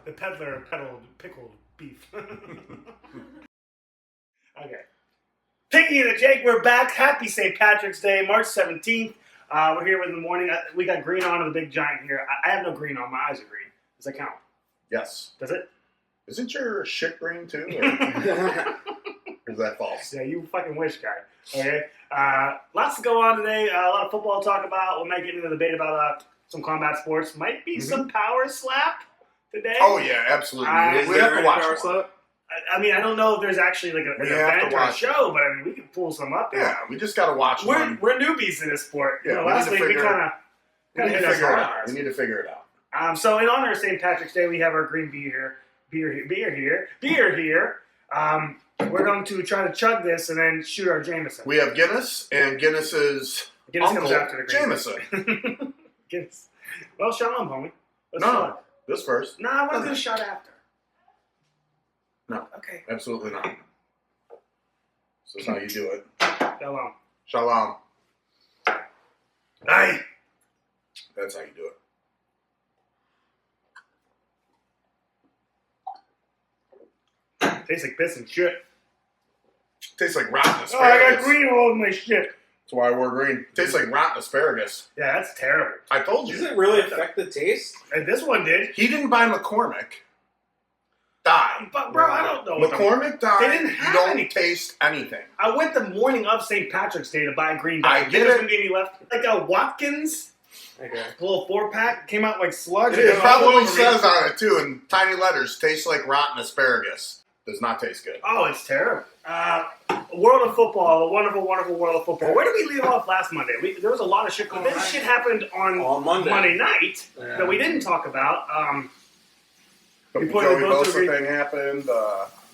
The peddler peddled pickled beef. Okay. Pinky and the Jake, we're back. Happy St. Patrick's Day, March 17th. We're here in the morning. We got green on in the big giant here. I have no green on. My eyes are green. Does that count? Yes. Does it? Isn't your shit green too? Or is that false? Yeah, you fucking wish, guy. Okay. Lots to go on today. A lot of football to talk about. We might get into the debate about some combat sports. Might be some power slap today. Oh, yeah, absolutely. We have to watch power slap. I mean, I don't know if there's actually like an event or a show, but I mean, we can pull some up. Yeah, we just got to watch one. We're newbies in this sport. Yeah, last week we kind of hit us hard. We need to figure it out. So in honor of St. Patrick's Day, we have our green beer here. We're going to try to chug this and then shoot our Jameson. We have Guinness, and Guinness's uncle, comes after the green Jameson. Guinness. Well, shalom, homie. No, this first. Nah, I want to do a shot after. No. Okay. Absolutely not. This is how you do it. Shalom. Shalom. Aye. That's how you do it. Tastes like piss and shit. Tastes like rotten asparagus. Oh, I got green all over my shit. That's why I wore green. Tastes like rotten asparagus. Yeah, that's terrible. I told you. Does it really affect the taste? And this one did. He didn't buy McCormick. Die. But, bro, I don't know. McCormick died. They didn't have you don't any. taste anything. I went the morning of St. Patrick's Day to buy green dye. I get There's it. going to be any left. Like a Watkins, Okay. a little 4-pack, came out like sludge. It probably says on it, too, in tiny letters, tastes like rotten asparagus. Does not taste good. Oh, it's terrible. World of football, a wonderful, wonderful world of football. Where did we leave off last Monday? There was a lot of shit going on. This shit happened on Monday night that we didn't talk about. The We put Joey it both Bosa to thing happened.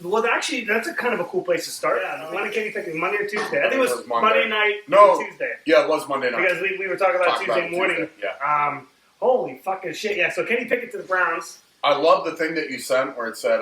Well, actually, that's a kind of a cool place to start. When did Kenny pick it? Monday or Tuesday? I think it was Monday. Monday night No. Tuesday. Yeah, it was Monday night. Because we were talking about Tuesday morning. Tuesday, yeah. Holy fucking shit. Yeah, so Kenny Pickett to the Browns. I love the thing that you sent where it said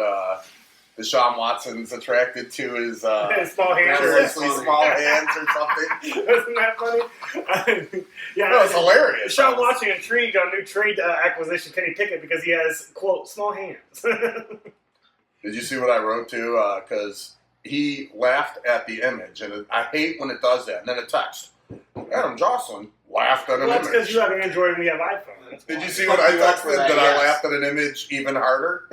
Deshaun Watson's attracted to his small hands. seriously small hands or something. Isn't that funny? Yeah, That was hilarious. Deshaun Watson intrigued on new trade acquisition Kenny Pickett because he has, quote, small hands. Did you see what I wrote too? Because he laughed at the image, and I hate when it does that. And then a text. Adam Jocelyn laughed at an Well, that's image. because you have Android and we have iPhone. Did you see what I texted? That I laughed at an image even harder?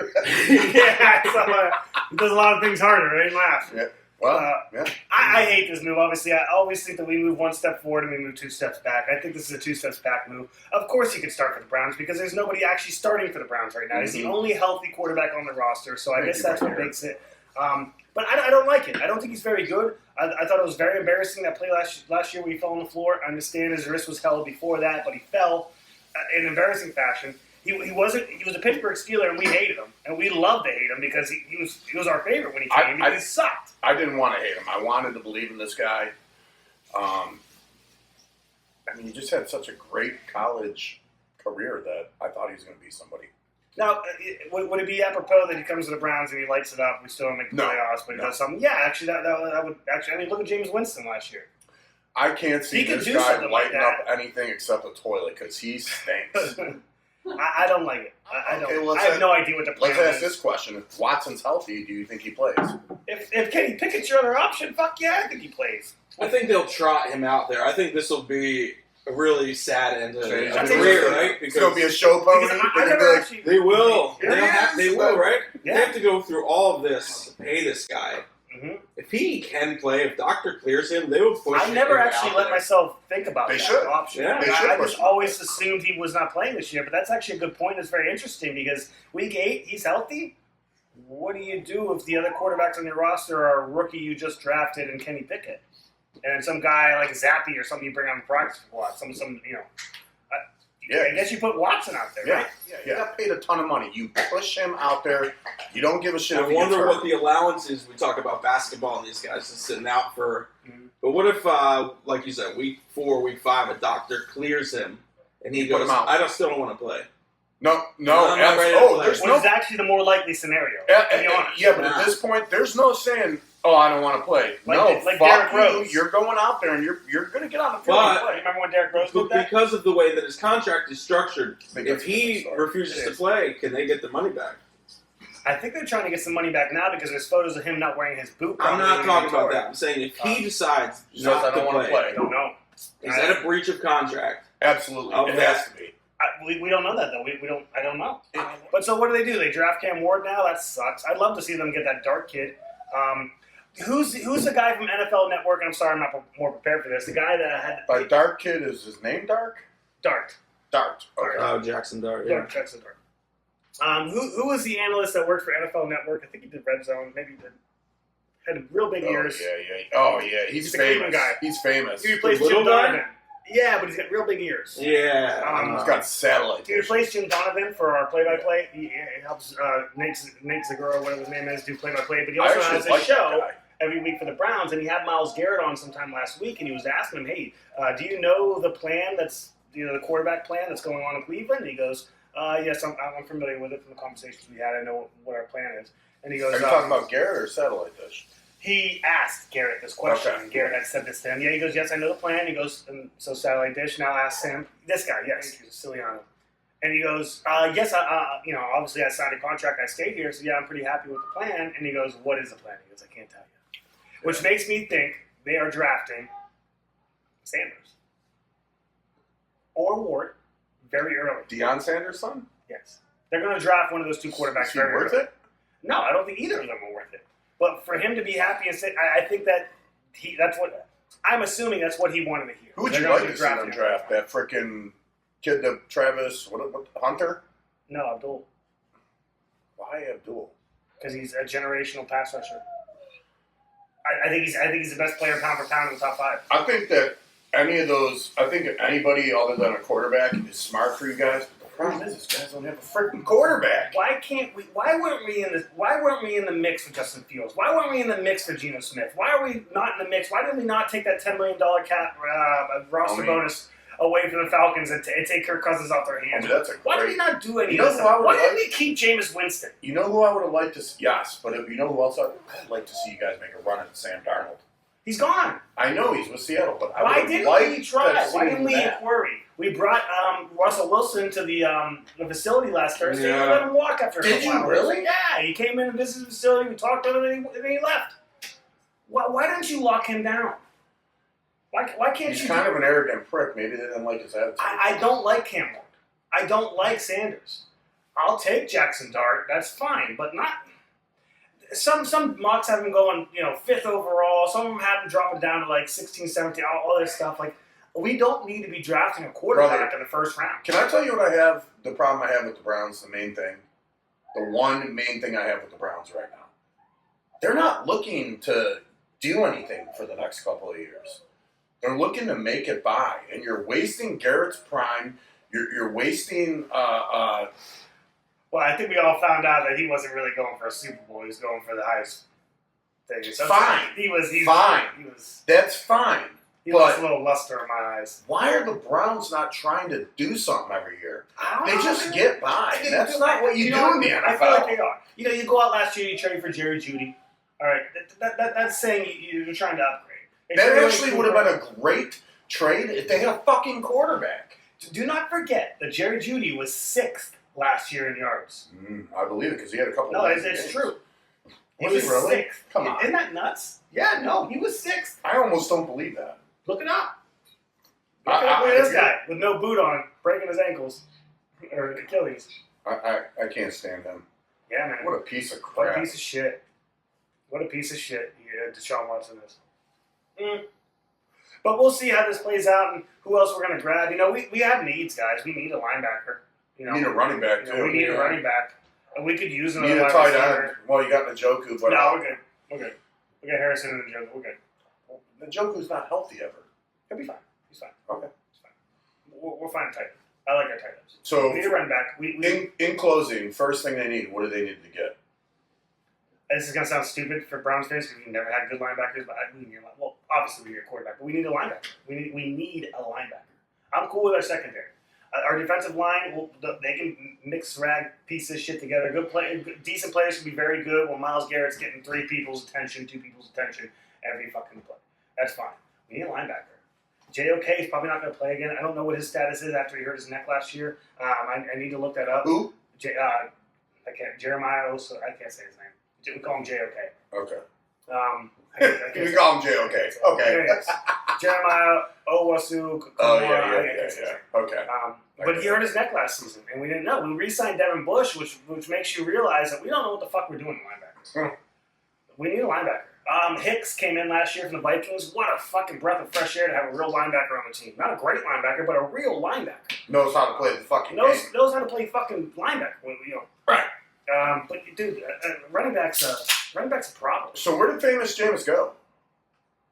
Yeah, I saw that. It does a lot of things harder. It ain't laugh. Yeah. Well, yeah. I hate this move. Obviously, I always think that we move one step forward and we move 2 steps back. I think this is a 2 steps back move. Of course, he could start for the Browns because there's nobody actually starting for the Browns right now. He's the only healthy quarterback on the roster, so I guess that's what makes it. But I don't like it. I don't think he's very good. I thought it was very embarrassing that play last year where he fell on the floor. I understand his wrist was held before that, but he fell in embarrassing fashion. He was a Pittsburgh Steeler, and we hated him, and we loved to hate him because he was our favorite when he came. Because he sucked. I didn't want to hate him. I wanted to believe in this guy. I mean, he just had such a great college career that I thought he was going to be somebody. Now, would it be apropos that he comes to the Browns and he lights it up? We still don't make the playoffs, but he does something. Yeah, actually, that would actually. I mean, look at James Winston last year. I can't see this guy lighting up anything except a toilet because he stinks. I don't like it. I don't. Okay, I have no idea what the plan is. Let's ask this question: if Watson's healthy, do you think he plays? If Kenny Pickett's your other option, fuck yeah, I think he plays. I think they'll trot him out there. I think this will be a really sad end to his Because career, right? It's going to be a show pony. They will. Yeah, they will, right? Yeah. They have to go through all of this to pay this guy. Mm-hmm. If he can play, if Doctor clears him, they will push him. I never actually let myself think about that option. Yeah, I just always assumed he was not playing this year, but that's actually a good point. It's very interesting because week 8, he's healthy. What do you do if the other quarterbacks on your roster are a rookie you just drafted and Kenny Pickett? And some guy like Zappy or something you bring on the practice squad. I guess you put Watson out there, right? Yeah, you got paid a ton of money. You push him out there. You don't give a shit. I wonder what the allowance is. We talk about basketball and these guys just sitting out for. Mm-hmm. But what if, like you said, week 4, week 5, a doctor clears him and he goes, "I still don't want to play." No. There's no. It's actually the more likely scenario. To be honest. Yeah, but at this point, there's no saying, "Oh, I don't want to play." Like Derrick fuck Rose. you. You're going out there and you're going to get on the field and play. Remember when Derrick Rose did that? Because of the way that his contract is structured, if he refuses to play, can they get the money back? I think they're trying to get some money back now because there's photos of him not wearing his boot. I'm not talking about that. I'm saying if he decides not I don't want to play. I don't know. Is that a breach of contract? Absolutely. Okay. It has to be. We don't know that though. We don't. I don't know. But so what do? They draft Cam Ward now? That sucks. I'd love to see them get that Dart kid. Who's the guy from NFL Network? I'm sorry, I'm not more prepared for this. The guy that had By Dark kid, is his name Dark? Dart. Dart. Okay. Oh, Jackson Dart. Yeah. Jackson Dart. Who was the analyst that worked for NFL Network? I think he did Red Zone. Maybe he did. Had real big ears. Oh yeah. He's the famous. Cleveland guy. He's famous. He replaced The Jim little guy? Donovan. Yeah, but he's got real big ears. Yeah. He's got satellite. He replaced Jim Donovan for our play-by-play. He helps Nate Zagura, whatever his name is, do play-by-play. But he also has a show every week for the Browns, and he had Myles Garrett on sometime last week, and he was asking him, "Hey, do you know the plan that's the quarterback plan that's going on in Cleveland?" And he goes, "Yes, I'm familiar with it from the conversations we had. I know what our plan is." And he goes, Are you talking about Garrett or satellite dish? He asked Garrett this question, Okay. and Garrett had said this to him. Yeah, he goes, "Yes, I know the plan." He goes, and so satellite dish now asks him, this guy, yes, Siciliano. And he goes, "Yes, obviously I signed a contract. I stayed here, so yeah, I'm pretty happy with the plan." And he goes, "What is the plan?" He goes, "I can't tell you." Which makes me think they are drafting Sanders or Ward very early. Deion Sanders' son? Yes, they're going to draft one of those two quarterbacks. Is he very worth early. it? No, I don't think either of them are worth it. But for him to be happy and say, I think that that's what I'm assuming. That's what he wanted to hear. Who would They're you going like to see them draft? That freaking kid, the Travis, what Hunter? No, Abdul, Why Abdul? because he's a generational pass rusher. I think he's the best player pound for pound in the top 5. I think that any of those, I think anybody other than a quarterback is smart for you guys. But the problem is, these guys don't have a freaking quarterback. Why can't we? Why weren't we in this? Why weren't we in the mix for Justin Fields? Why weren't we in the mix for Geno Smith? Why are we not in the mix? Why did we not take that $10 million cap roster bonus away from the Falcons and take Kirk Cousins off their hands? Why did we not do any of this? Why did we keep Jameis Winston? You know who I would have liked to see? Yes, but you know who else I'd like to see you guys make a run at? Sam Darnold. He's gone. I know he's with Seattle, but Why didn't we try? Why didn't we inquiry? We brought Russell Wilson to the facility last Thursday and let him walk after a couple hours. Did you really? Yeah, he came in and visited the facility. We talked to him and then he left. Why didn't you lock him down? Why can't He's you? He's kind of an arrogant prick. Maybe they didn't like his attitude. I don't like Cam Ward. I don't like Sanders. I'll take Jackson Dart. That's fine, but not. Some mocks have him going, 5th overall. Some of them have him dropping down to like 16, 17, all this stuff. Like, we don't need to be drafting a quarterback in the first round. Can I tell you what I have? The problem I have with the Browns, the main thing. The one main thing I have with the Browns right now. They're not looking to do anything for the next couple of years. They're looking to make it by. And you're wasting Garrett's prime. You're wasting... Well, I think we all found out that he wasn't really going for a Super Bowl. He was going for the highest thing. So fine. He was fine. That's fine. He lost a little luster in my eyes. Why are the Browns not trying to do something every year? They just get get by. That's not what you do in the NFL. I feel like they are. You go out last year, you trade for Jerry Jeudy. All right, that's saying you're trying to upgrade. That actually would have been a great trade if they had a fucking quarterback. Do not forget that Jerry Jeudy was 6th last year in yards. I believe it because he had a couple. No, it's true. He was really? 6th. Come on, isn't that nuts? Yeah, no, he was 6th. I almost don't believe that. Look it up. Look at this guy with no boot on, breaking his ankles or Achilles. I can't stand him. Yeah, man. What a piece of crap. What a piece of shit. What a piece of shit Deshaun Watson is. But we'll see how this plays out and who else we're going to grab. We have needs, guys. We need a linebacker. We need a running back, too. We need a running back. And we could use another need a wide tight receiver. end. Well, you got Njoku, but... No, we're good. We got Harrison and Njoku. We're good. Njoku's not healthy ever. He'll be fine. He's fine. Okay. He's fine. We're fine tight. I like our tight ends. So, we need a running back. In closing, first thing they need, what do they need to get? This is going to sound stupid for Browns fans because we've never had good linebackers. But obviously we need a quarterback, but we need a linebacker. We need a linebacker. I'm cool with our secondary. Our defensive line, they can mix rag piece this shit together. Decent players can be very good. While Myles Garrett's getting 2 people's attention every fucking play. That's fine. We need a linebacker. JOK is probably not going to play again. I don't know what his status is after he hurt his neck last year. I need to look that up. Who? Jeremiah also, I can't say his name. We call him J.O.K. Okay. I We call him J.O.K. Okay. Jeremiah Owasu. Oh, yeah. Okay. But he hurt his neck last season, and we didn't know. We re-signed Devin Bush, which makes you realize that we don't know what the fuck we're doing in linebackers. We need a linebacker. Hicks came in last year from the Vikings. What a fucking breath of fresh air to have a real linebacker on the team. Not a great linebacker, but a real linebacker. Knows how to play the fucking game. Knows how to play fucking linebacker. Right. But dude, running back's a problem. So where did Famous Jameis go?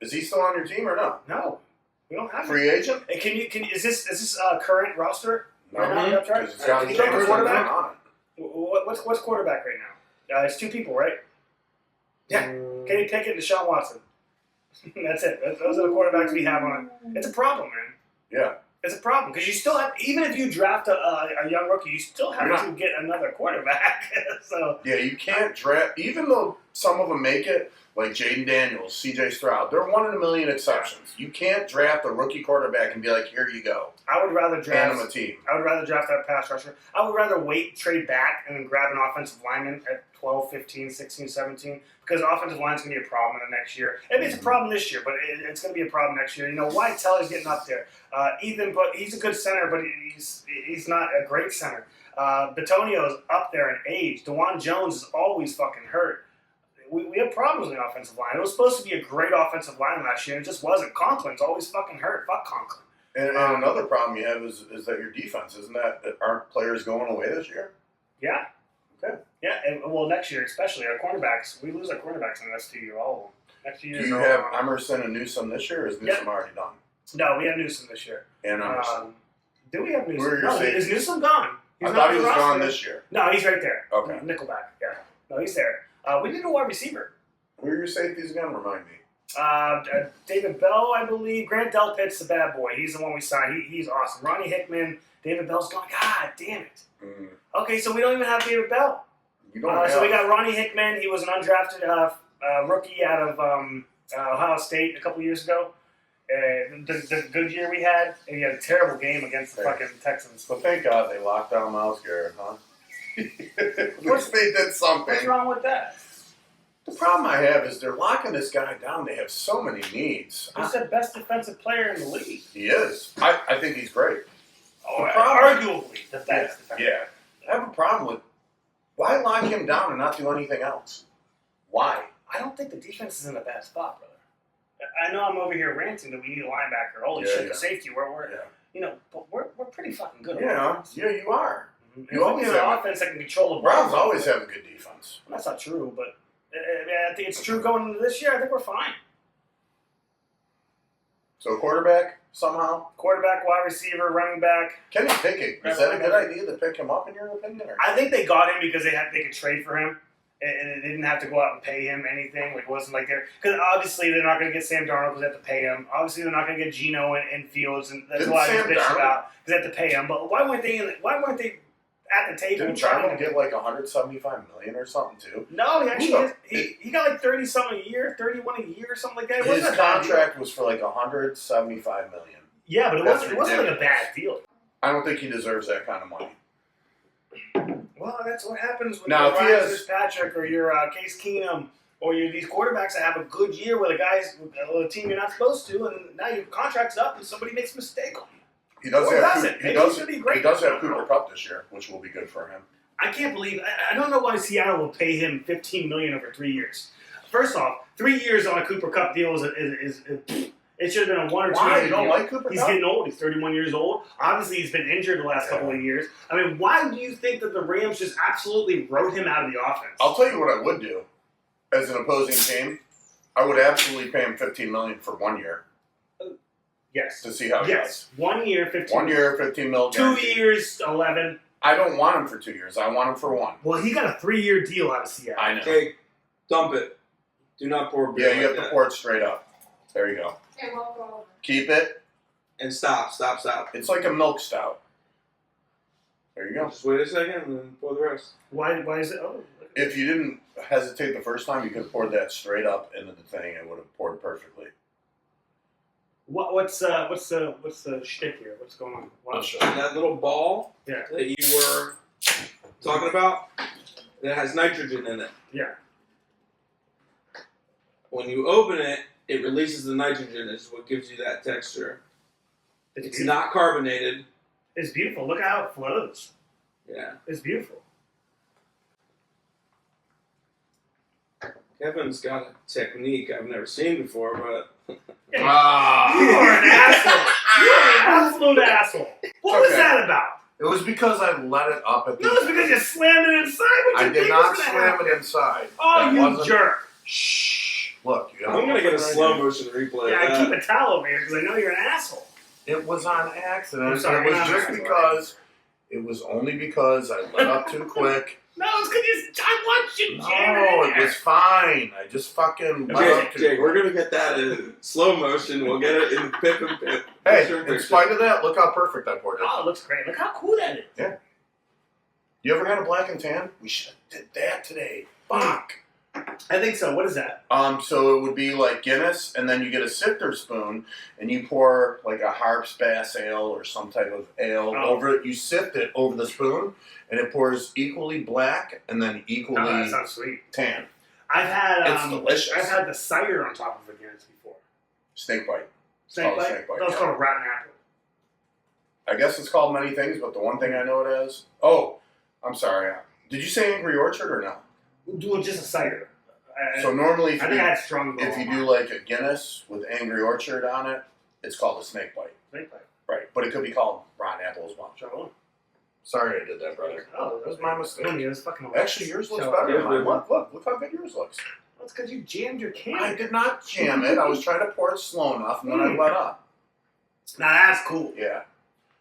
Is he still on your team or no? No, we don't have free agent. Hey, is this current roster? No, because it's got can you pick a quarterback on it. What's quarterback right now? It's two people, right? Yeah. Kenny Pickett and Deshaun Watson. That's it. Those are the quarterbacks we have on it. It's a problem, man. Yeah. It's a problem because you still have, even if you draft a young rookie, you still have to get another quarterback. So yeah, you can't draft, even though some of them make it, like Jaden Daniels, C.J. Stroud. They're 1 in a million exceptions. You can't draft a rookie quarterback and be like, here you go. I would rather draft a team. I would rather draft that pass rusher. I would rather trade back, and then grab an offensive lineman at 12, 15, 16, 17, because offensive line's going to be a problem in the next year. Maybe it's a problem this year, but it's going to be a problem next year. White Teller's getting up there. Ethan, but he's a good center, but he's not a great center. Batonio's up there in age. DeJuan Jones is always fucking hurt. We have problems in the offensive line. It was supposed to be a great offensive line last year, and it just wasn't. Conklin's always fucking hurt. Fuck Conklin. And another problem you have is that your defense, isn't that aren't players going away this year? Yeah. Okay. Yeah, and next year especially, our cornerbacks, we lose our cornerbacks in the next 2 years, all of them. Next 2 years. Do you have Emerson and Newsome this year, or is Newsome already done? No, we have Newsome this year. And Emerson. Do we have Newsome? Who are your safeties? Is Newsome gone? I thought he was gone this year. No, he's right there. Okay. Nickelback, yeah. No, he's there. We need a wide receiver. Who are your safeties again? Remind me. David Bell, I believe. Grant Delpit's the bad boy. He's the one we signed. He's awesome. Ronnie Hickman. David Bell's gone. God damn it. Okay, so we don't even have David Bell. You don't have. So we got Ronnie Hickman. He was an undrafted rookie out of Ohio State a couple years ago. The good year we had, and he had a terrible game against the fucking Texans. Well, thank God they locked down Myles Garrett, huh? At least they did something. What's wrong with that? The problem I have is they're locking this guy down. They have so many needs. He's the best defensive player in the league. He is. I think he's great. Arguably the best defensive player. I have a problem with why lock him down and not do anything else? Why? I don't think the defense is in a bad spot, brother. I know I'm over here ranting that we need a linebacker. Holy shit, the safety. But we're pretty fucking good. Yeah, you are. Mm-hmm. You always have an offense that can control the ball. Browns always have a good defense. That's not true, but I think it's true going into this year. I think we're fine. So quarterback somehow? Quarterback, wide receiver, running back. Kenny Pickett. Is that a good idea to pick him up in your opinion? Or? I think they got him because they could trade for him. And they didn't have to go out and pay him anything. Like, it wasn't like because obviously they're not going to get Sam Darnold because they have to pay him. Obviously they're not going to get Geno and Fields, and that's why I bitch about because they have to pay him. But why weren't they at the table? Didn't Darnold get like $175 million or something too? No, he actually he got like 30 something a year, 31 a year or something like that. His contract was for like $175 million. Yeah, but it wasn't like a bad deal. I don't think he deserves that kind of money. Well, that's what happens when now, you're Ryan Fitzpatrick or you're Case Keenum or you're these quarterbacks that have a good year with a team you're not supposed to, and now your contract's up and somebody makes a mistake on you. He does have Cooper Kupp this year, which will be good for him. I can't believe I don't know why Seattle will pay him $15 million over 3 years. First off, 3 years on a Cooper Kupp deal is it should have been a 1 or 2 year deal. You don't like Cooper Kupp? He's getting old. He's 31 years old. Obviously, he's been injured the last couple of years. I mean, why do you think that the Rams just absolutely wrote him out of the offense? I'll tell you what I would do as an opposing team. I would absolutely pay him $15 million for 1 year. Yes. To see how he does. 1 year, 15 1 year, $15 million. 2 years, 11. I don't want him for 2 years. I want him for 1. Well, he got a 3-year deal out of Seattle. I know. Hey, dump it. Do not pour beer. Yeah, you have to pour it straight up. There you go. It won't go over. Keep it. And stop. It's like a milk stout. There you go. Just wait a second and then pour the rest. Why is it? Oh. If you didn't hesitate the first time, you could have poured that straight up into the thing. It would have poured perfectly. What's the shtick here? What's going on? That little ball that you were talking about, and it has nitrogen in it. Yeah. When you open it, it releases the nitrogen. Is what gives you that texture. It's not carbonated. It's beautiful. Look at how it flows. Yeah. It's beautiful. Kevin's got a technique I've never seen before, but... You are an asshole. You are an absolute asshole. What was that about? It was because I let it up at the No, it's because you slammed it inside. I did not slam it inside. Oh, That you wasn't- jerk. Shh. Look. You I'm going to get a slow motion replay Yeah, of I that. keep a towel over here because I know you're an asshole. It was on accident. I'm sorry, it was not just an because. It was only because I let up too quick. No, it's because I watched you jam No, it in it was fine. I just fucking let up too Jake, we're quick. going to get that in slow motion. We'll get it in Pip and Pip. Hey, Picture in in picture. spite of that, look how perfect I poured it. Oh, it looks great. Look how cool that is. Yeah. You ever had a black and tan? We should have did that today. Fuck. I think so. What is that? So it would be like Guinness, and then you get a sifter spoon, and you pour like a Harps Bass ale or some type of ale over it. You sift it over the spoon, and it pours equally black and then equally Oh, that sounds sweet. tan. I've had It's delicious. I've had the cider on top of a Guinness before. Snake bite. Snake called bite? snake bite, That's yeah. called a rotten apple. I guess it's called many things, but the one thing I know it as. Oh, I'm sorry. Did you say Angry Orchard or no? We'll do just a cider. So normally, I think I had strong. if you do like a Guinness with Angry Orchard on it, it's called a snake bite. snake bite. Right, but it could be called rotten apple as well. Show Sorry I did that, brother. Oh, That was my mistake. No, yours fucking. Actually, yours looks Show better Yeah, than mine. but- Look how good yours looks. That's because you jammed your can. I did not jam it. I was trying to pour it slow enough, and then I let up. Now that's cool. Yeah.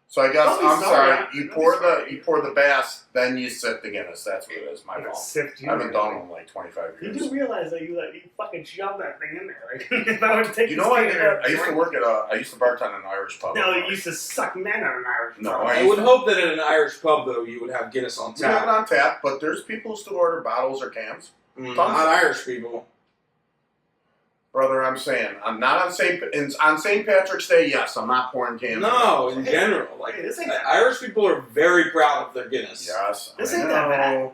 So I guess Don't be I'm sorry. sorry. You Don't pour be sorry. the bass, then you sip the Guinness. That's what it is. My I'm gonna fault. sift you. I haven't done it in like 25 You years. do realize that you fucking shoved that thing in there. Like, if I would take You this know, I thing did and that. I used to drink- work at I used to bartend in an Irish pub. No, you used to suck men out of an Irish. No, pub. I I would hope that in an Irish pub, though, you would have Guinness on We have it tap. on tap, but there's people who still order bottles or cans. Not Irish people. Brother, I'm saying, I'm not on St. Patrick's Day. Yes, I'm not pouring cans. No, in general. Like, Hey, this ain't that Irish people are very proud of their Guinness. Yes, This I ain't know. that bad.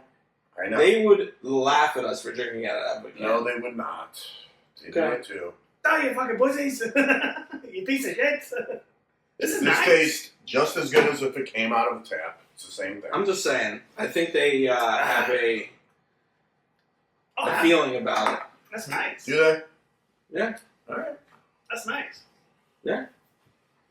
I know. They would laugh at us for drinking out of that. No, they would not. They do Okay. it too. Oh, you fucking pussies! You piece of shit! This is This nice. tastes just as good as if it came out of a tap. It's the same thing. I'm just saying. I think they have a Oh, feeling about it. that's nice. Do they? Yeah. All right. That's nice. Yeah.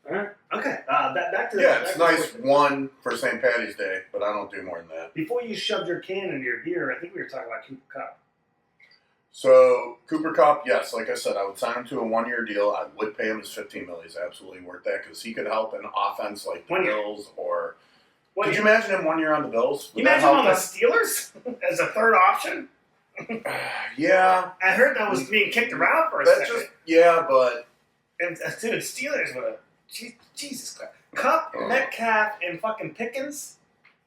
All right. Okay. Back to Yeah, back it's to nice the- one for St. Patty's Day, but I don't do more than that. Before you shoved your can into your beer, I think we were talking about Cooper Cup. So Cooper Cup, yes, like I said, I would sign him to a 1-year deal. I would pay him his $15 million. He's absolutely worth that because he could help an offense like the 1 year. Bills or. What Could you imagine him 1 year on the Bills? You Would that imagine him on the help Steelers as a third option? them? Yeah, I heard that was being kicked around for a that's second. just but And dude, Steelers with a Jesus Christ. Cup, Metcalf, and fucking Pickens,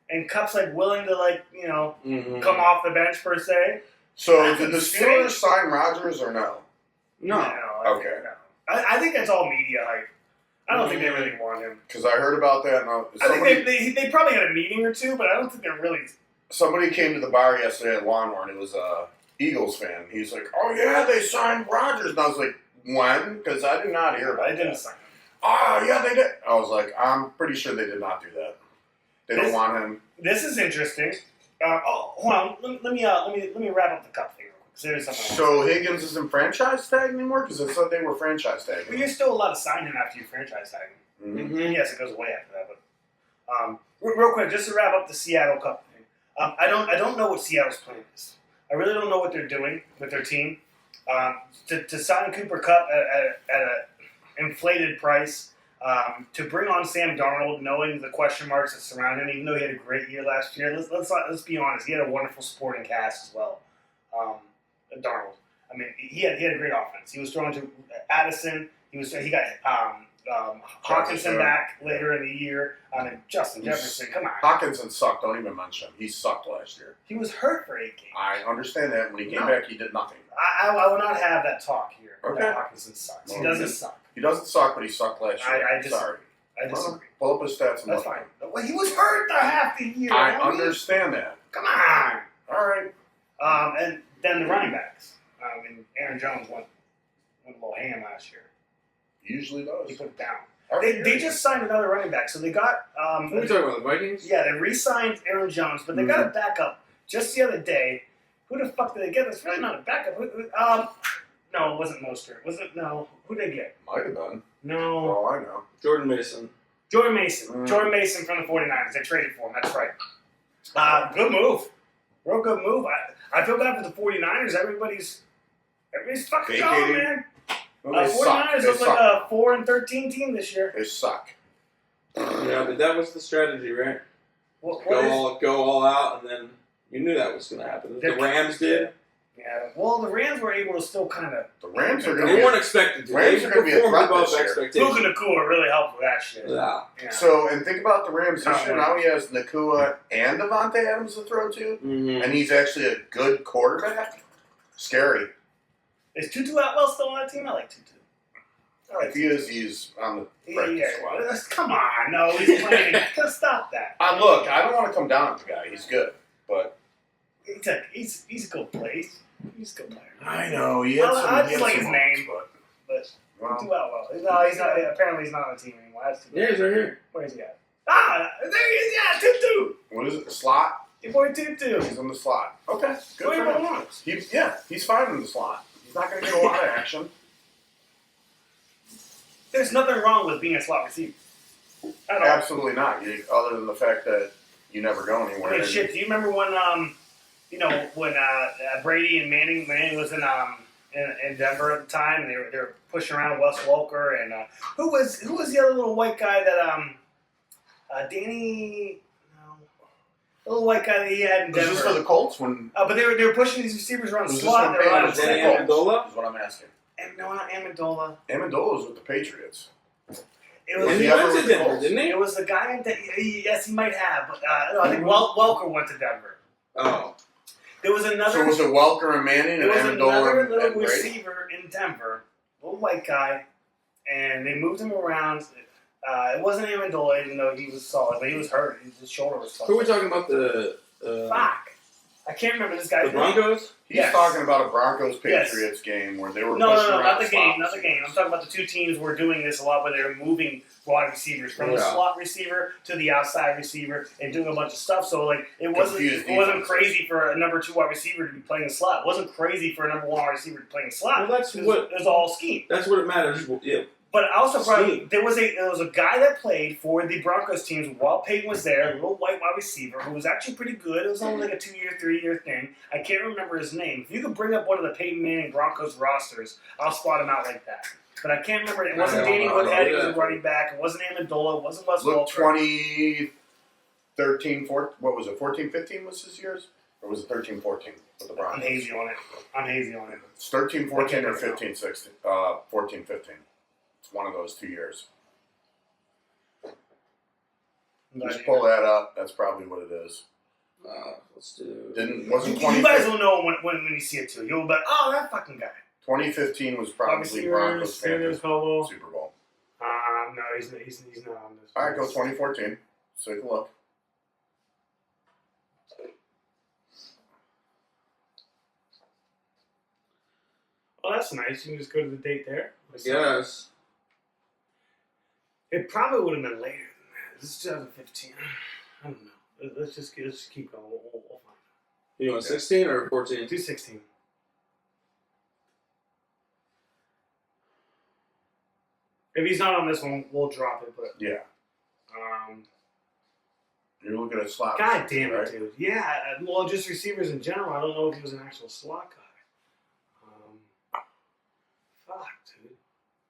and Cup's like willing to Mm-hmm. come off the bench per se. so That's did the insane. Steelers sign Rodgers or no? No. Okay. I think that's all media hype. I don't think they really want him. Because I heard about that. And I think they probably had a meeting or two, but I don't think they're really. somebody came to the bar yesterday at Longhorn. It was a Eagles fan. He's like, "Oh yeah, they signed Rodgers," and I was like, "When?" Because I did not hear about I didn't that. sign him. Oh yeah, they did. I was like, I'm pretty sure they did not do that. They don't want him. This is interesting. Hold on. Let me wrap up the Cup thing real quick. 'Cause there's something. So Higgins isn't franchise tagged anymore because I thought they were franchise tagged. But you're still allowed to sign him after you franchise tag him. Mhm. Yes, it goes away after that. But real quick, just to wrap up the Seattle Cup thing. I don't know what Seattle's plan is. I really don't know what they're doing with their team. To sign Cooper Cup at an inflated price, to bring on Sam Darnold, knowing the question marks that surround him, even though he had a great year last year. Let's be honest, he had a wonderful supporting cast as well. Darnold. I mean, he had a great offense. He was throwing to Addison. He got Hawkinson back later in the year. I mean, Justin Jefferson. Come on. Hawkinson sucked. Don't even mention him. He sucked last year. He was hurt for 8 games. I understand that. When he came No. back, he did nothing. I will not have that talk here. Okay. That Hawkinson sucks. He Well, doesn't suck. He doesn't suck, but he sucked last year. I disagree. Sorry. I disagree. Pull up his stats and That's look. fine. Well, he was hurt the half the year. I homie. understand that. Come on. All right. And then the running backs. And Aaron Jones went a little ham last year. He usually does. He put it down. Every They year. just signed another running back, so they got. What are we talking about, the Vikings? Yeah, they re-signed Aaron Jones, but they got a backup just the other day. Who the fuck did they get? It's really not a backup. No, it wasn't Mostert. Was it? No. Who did they get? Might have been. No. Oh, I know. Jordan Mason. Jordan Mason. Jordan Mason from the 49ers. They traded for him. That's right. Good move. Real good move. I feel bad for the 49ers. Everybody's fucking gone, Vacating. man. Well, they 49ers suck. They look like suck. a 4-13 team this year. They suck. Yeah, but that was the strategy, right? What Go all out, and then you knew that was going to happen. The Rams did. Yeah. Well, the Rams were able to still kind of. The Rams are going They to weren't expected to. Rams They are gonna be a performed threat above this year. expectations. Puka Nacua really helped with that shit. Yeah. Yeah. So, and think about the Rams this year. Oh, Now he has Nakua and Devontae Adams to throw to, Mm-hmm. and he's actually a good quarterback. Scary. Is Tutu Atwell still on that team? I like Tutu. If he is, he's on the practice squad. Come on, no, he's playing. Just stop that. Look, I don't want to come down on the guy. He's good, but He's a good player. He's a good player. I know he had some. I just he had like some his moments, name. but But Tutu Atwell. No, he's not. Apparently, he's not on the team anymore. That's too Yeah, he's right here. Where's he at? Ah, there he is. Yeah, Tutu. what is it? The slot? Your boy Tutu. He's in the slot. Okay, good What do for you him. want? He's fine in the slot. He's not going to get a lot of action. There's nothing wrong with being a slot receiver. At all. Absolutely not. Other than the fact that you never go anywhere. I mean, and- shit. Do you remember when when Brady and Manning was in Denver at the time, and they were pushing around Wes Welker and who was the other little white guy that Danny, no, the little white guy that he had in Was Denver. this for the Colts when? But they were pushing these receivers around the Was this slot. when They were out Peyton of was Danny with the Amendola? Colts? Is what I'm asking. no, not Amendola. Amendola was with the Patriots. It And was he the other went to with the Denver, Colts? didn't he? it was the guy. Yes, he might have. But no, I think Welker went to Denver. Oh. There was another. So was it Welker and Manning There and was another Amendola little and Brady? receiver in Denver, little white guy, and they moved him around. It wasn't Amendola, even though he was solid, but he was hurt. His shoulder was Who are we solid. talking about? The Fuck. I can't remember this guy's the Broncos? He's Yes. talking about a Broncos Yes. Patriots game where they were name. No, pushing around not the slot game, not the game. I'm receivers. talking about the two teams were doing this a lot, where they were moving wide receivers from the Yeah. slot receiver to the outside receiver and doing a bunch of stuff. So like it wasn't Confused defenses. crazy for a number 2 wide receiver to be playing the slot. It wasn't crazy for a number 1 wide receiver to be playing the slot. Well, that's it what- was all scheme. That's what it matters. Yeah. But also, probably, Scheme. there was a guy that played for the Broncos teams while Peyton was there, a little white wide receiver who was actually pretty good. It was only like a 2-year, 3-year thing. I can't remember his name. If you could bring up one of the Peyton Manning Broncos rosters, I'll spot him out like that. But I can't remember. It wasn't I don't Danny know. Woodhead. He was a Yeah. running back. It wasn't Amendola. It wasn't Wes Look, Welker. 2013, 14, what was it, 14, 15 was his years? Or was it 13, 14 with the I'm Broncos? hazy on it. It's 13, 14 or Okay. 15, 16, 14, 15. It's one of those 2 years. Just pull that up. That's probably what it is. Let's do. Wasn't You guys will know when you see it too. You'll be like, oh, that fucking guy. 2015 was probably Broncos Panthers Polo. Super Bowl. No, he's not on this. All right, go 2014. Let's take a look. Oh, that's nice. You can just go to the date there. Yes. It probably would have been later than that. This is 2015. I don't know. Let's just keep going. We'll find You want 16 or 14? it. 216. If he's not on this one, we'll drop it. But Yeah. You're looking at slot. God receivers, damn it, right? dude. Yeah. Well, just receivers in general. I don't know if he was an actual slot guy. Fuck, dude.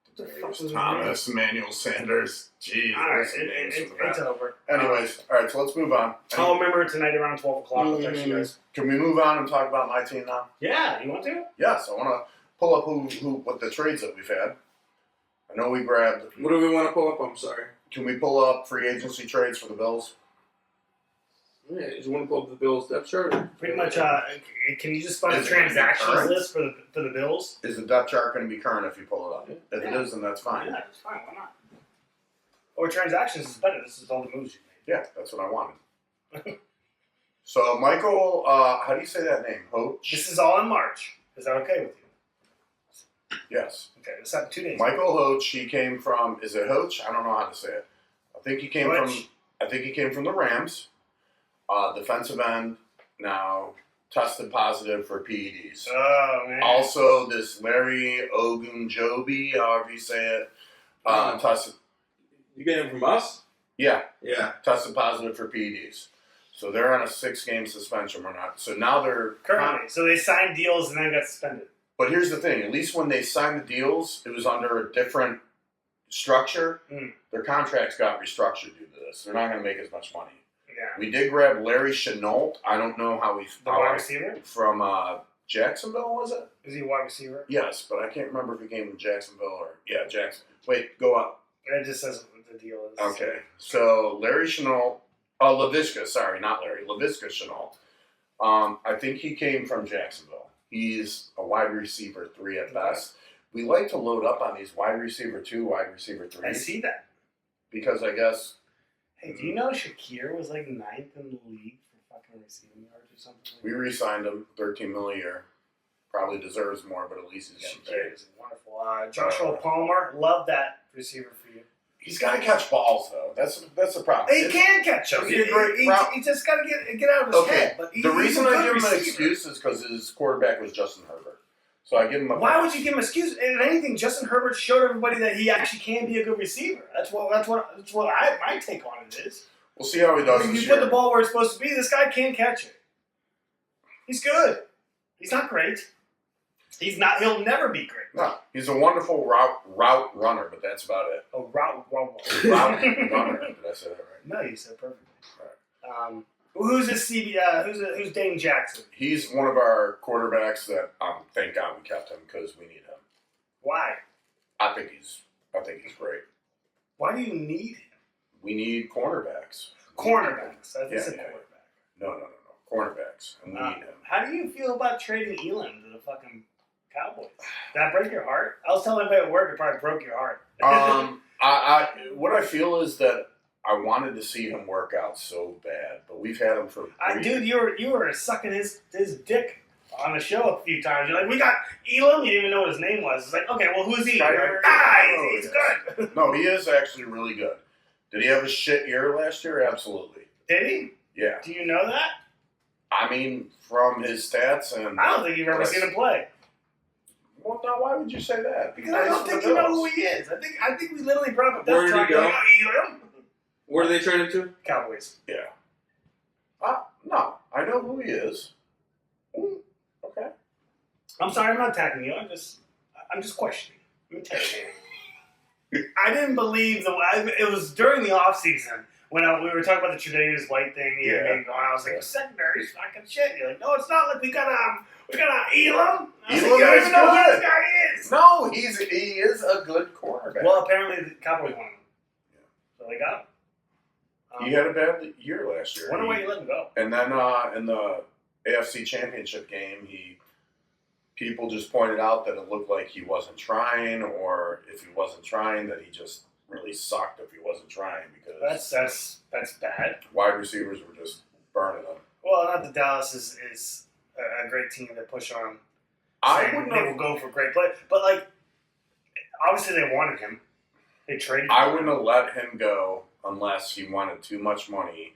What the fuck There's was his Thomas, Emmanuel Sanders. Jeez. name? All right, there's some names from the it's past. over. Anyways, all right, so let's move on. I'll remember tonight around 12 o'clock. I'll text you guys. Can we move on and talk about my team now? Yeah, you want to? Yes, I want to pull up what the trades that we've had. I know we grabbed. What do we want to pull up? I'm sorry. Can we pull up free agency trades for the Bills? Yeah, you want to pull up the Bills depth chart? Pretty much. Can you just find Is the it gonna be transactions current? list for the Bills? Is the depth chart going to be current if you pull it up? Yeah. If it is, then that's fine. Yeah, that's fine. Why not? Or transactions is better. This is all the moves you made. Yeah, that's what I wanted. So Michael, how do you say that name? Hoach? This is all in March. Is that okay with you? Yes. Okay, this happened 2 days. Michael Hoach. He came from. Is it Hoach? I don't know how to say it. I think he came from. I think he came from the Rams. Defensive end. Now tested positive for PEDs. Oh man. Also, this Larry Ogunjobi, however you say it, tested. You get him from us? Yeah. Yeah. Tested positive for PEDs. So they're on a 6-game suspension. We're not. So now they're currently. So they signed deals and then got suspended. But here's the thing. At least when they signed the deals, it was under a different structure. Their contracts got restructured due to this. They're not going to make as much money. Yeah. We did grab Larry Chenault. I don't know how he's the wide receiver from Jacksonville. Was it? Is he a wide receiver? Yes, but I can't remember if he came from Jacksonville or Jackson. Wait, go up. It just says what the deal is. Okay, so Larry Chenault. Oh, LaVisca. Sorry, not Larry. LaVisca Chenault. I think he came from Jacksonville. He's a wide receiver 3 at best. We like to load up on these wide receiver 2, wide receiver 3. I see that. Because I guess. Hey, do you know Shakir was like 9th in the league for fucking receiving yards or something? We re-signed him, $13 million a year. Probably deserves more, but at least he's getting paid. Shakir is wonderful. Joshua Palmer, love that receiver for you. He's got to catch balls, though. That's the problem. He can catch them. He just got to get out of his head. But the reason I give him an excuse is because his quarterback was Justin Herbert. So I give him a Why would you give him an excuse? And if anything, Justin Herbert showed everybody that he actually can be a good receiver. That's what my take on it is. We'll see how he does this You year. put the ball where it's supposed to be. This guy can catch it. He's good. He's not great. He's not. He'll never be great. No, he's a wonderful route runner, but that's about it. A route runner. Did I say that right? No, you said perfectly. Right. Who's this who's Dane Jackson? He's one of our quarterbacks that thank God we kept him because we need him. Why? I think he's great. Why do you need him? We need cornerbacks. Cornerbacks. I think it's a quarterback. No. Cornerbacks, and we need him. How do you feel about trading Elam to the fucking Cowboys? Did that break your heart? I was telling everybody at work it probably broke your heart. What I feel is that I wanted to see him work out so bad, but we've had him for. Dude, you were sucking his dick on the show a few times. You're like, we got Elam. You didn't even know what his name was. It's like, okay, well, who's he? He's good. No, he is actually really good. Did he have a shit year last year? Absolutely. Did he? Yeah. Do you know that? I mean, from his stats and. I don't think you've ever seen him play. Well, now why would you say that? Because I don't think you know who he is. I think we literally brought up Where did he go? Elam. Where do they trade him to? Cowboys. Yeah. No, I know who he is. Okay. I'm sorry, I'm not attacking you. I'm just questioning. Let me tell you. I didn't believe it was during the off season when we were talking about the Tre'Davious White thing. And I was like, the secondary's fucking shit. You're like, no, it's not. Like we got Elam. Elam like, you don't even know who this guy is. No, he is a good cornerback. Well, apparently the Cowboys won him. Yeah. So they got him. He had a bad year last year. Wonder why you let him go. And then in the AFC Championship game, people just pointed out that it looked like he wasn't trying, or if he wasn't trying, that he just really sucked if he wasn't trying because that's bad. Wide receivers were just burning him. Well, not that Dallas is a great team to push on. They will go for great play, but like obviously they wanted him. They traded. I wouldn't have let him go unless he wanted too much money,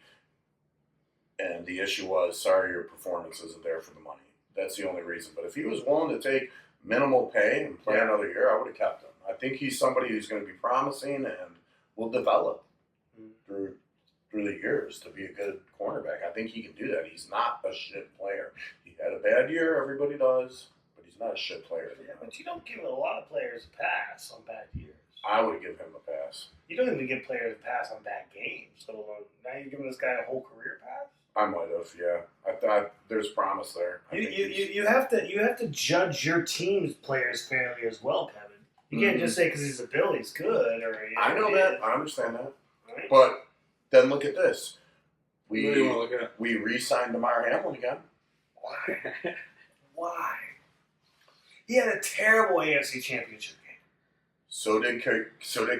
and the issue was, sorry, your performance isn't there for the money. That's the only reason. But if he was willing to take minimal pay and play another year, I would have kept him. I think he's somebody who's going to be promising and will develop through the years to be a good cornerback. I think he can do that. He's not a shit player. He had a bad year, everybody does, but he's not a shit player. Yeah, but you don't give a lot of players a pass on bad years. I would give him a pass. You don't even give players a pass on bad games. So now you're giving this guy a whole career pass? I might have, yeah. I thought there's promise there. You have to judge your team's players fairly as well, Kevin. You can't just say because he's a Bill, he's good. I know that. I understand that. Right? But then look at this. What do you want to look at? We re-signed Damar Hamlin again. Why? Why? He had a terrible AFC Championship game. So did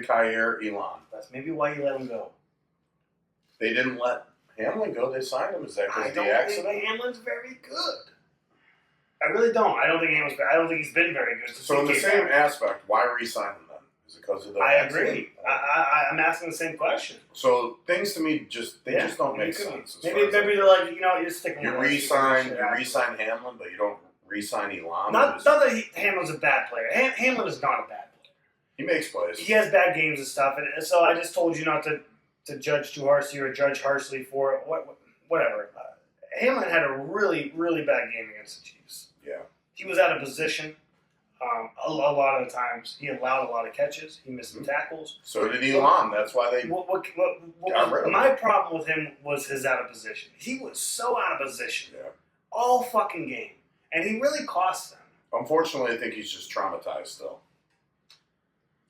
Kyer Elam. That's maybe why you let him go. They didn't let Hamlin go? They signed him. Is that I because of the don't accident? think Hamlin's very good. I really don't. I don't think he's been very good. So in the same aspect, why re-sign him then? Is it because of the I accident? agree. I'm asking the same question. So things to me just don't make sense. Maybe they're like, you're sticking you with re-sign Hamlin, but you don't re-sign Elam. Not that Hamlin's a bad player. Hamlin is not a bad player. He makes plays. He has bad games and stuff, and so I just told you not to judge too harshly or judge harshly for it. Whatever. Hamlin had a really, really bad game against the Chiefs. Yeah. He was out of position a lot of the times. He allowed a lot of catches. He missed some tackles. So did Elam. That's why they my problem with him was his out of position. He was so out of position all fucking game, and he really cost them. Unfortunately, I think he's just traumatized still.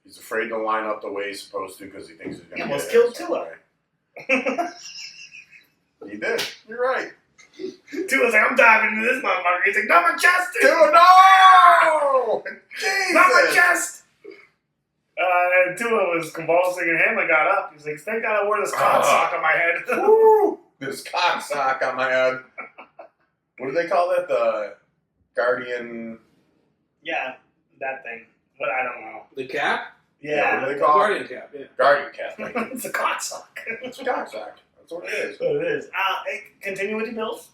He's afraid to line up the way he's supposed to because he thinks he's going to almost killed Tua. He did. You're right. Tua's like, I'm diving into this motherfucker. He's like, not my chest, dude. Tua, no! Jesus. Not my chest. And Tua was convulsing, and Hamlin got up. He's like, thank God I wore this cock sock on my head. Woo! This cock sock on my head. What do they call that? The Guardian... Yeah, that thing. But I don't know. The cap? Yeah, what do they call Guardian cap, yeah. Guardian cap. It's a cock sock. It's a cock sock. That's what it is. That's what it is. Hey, continue with your Bills.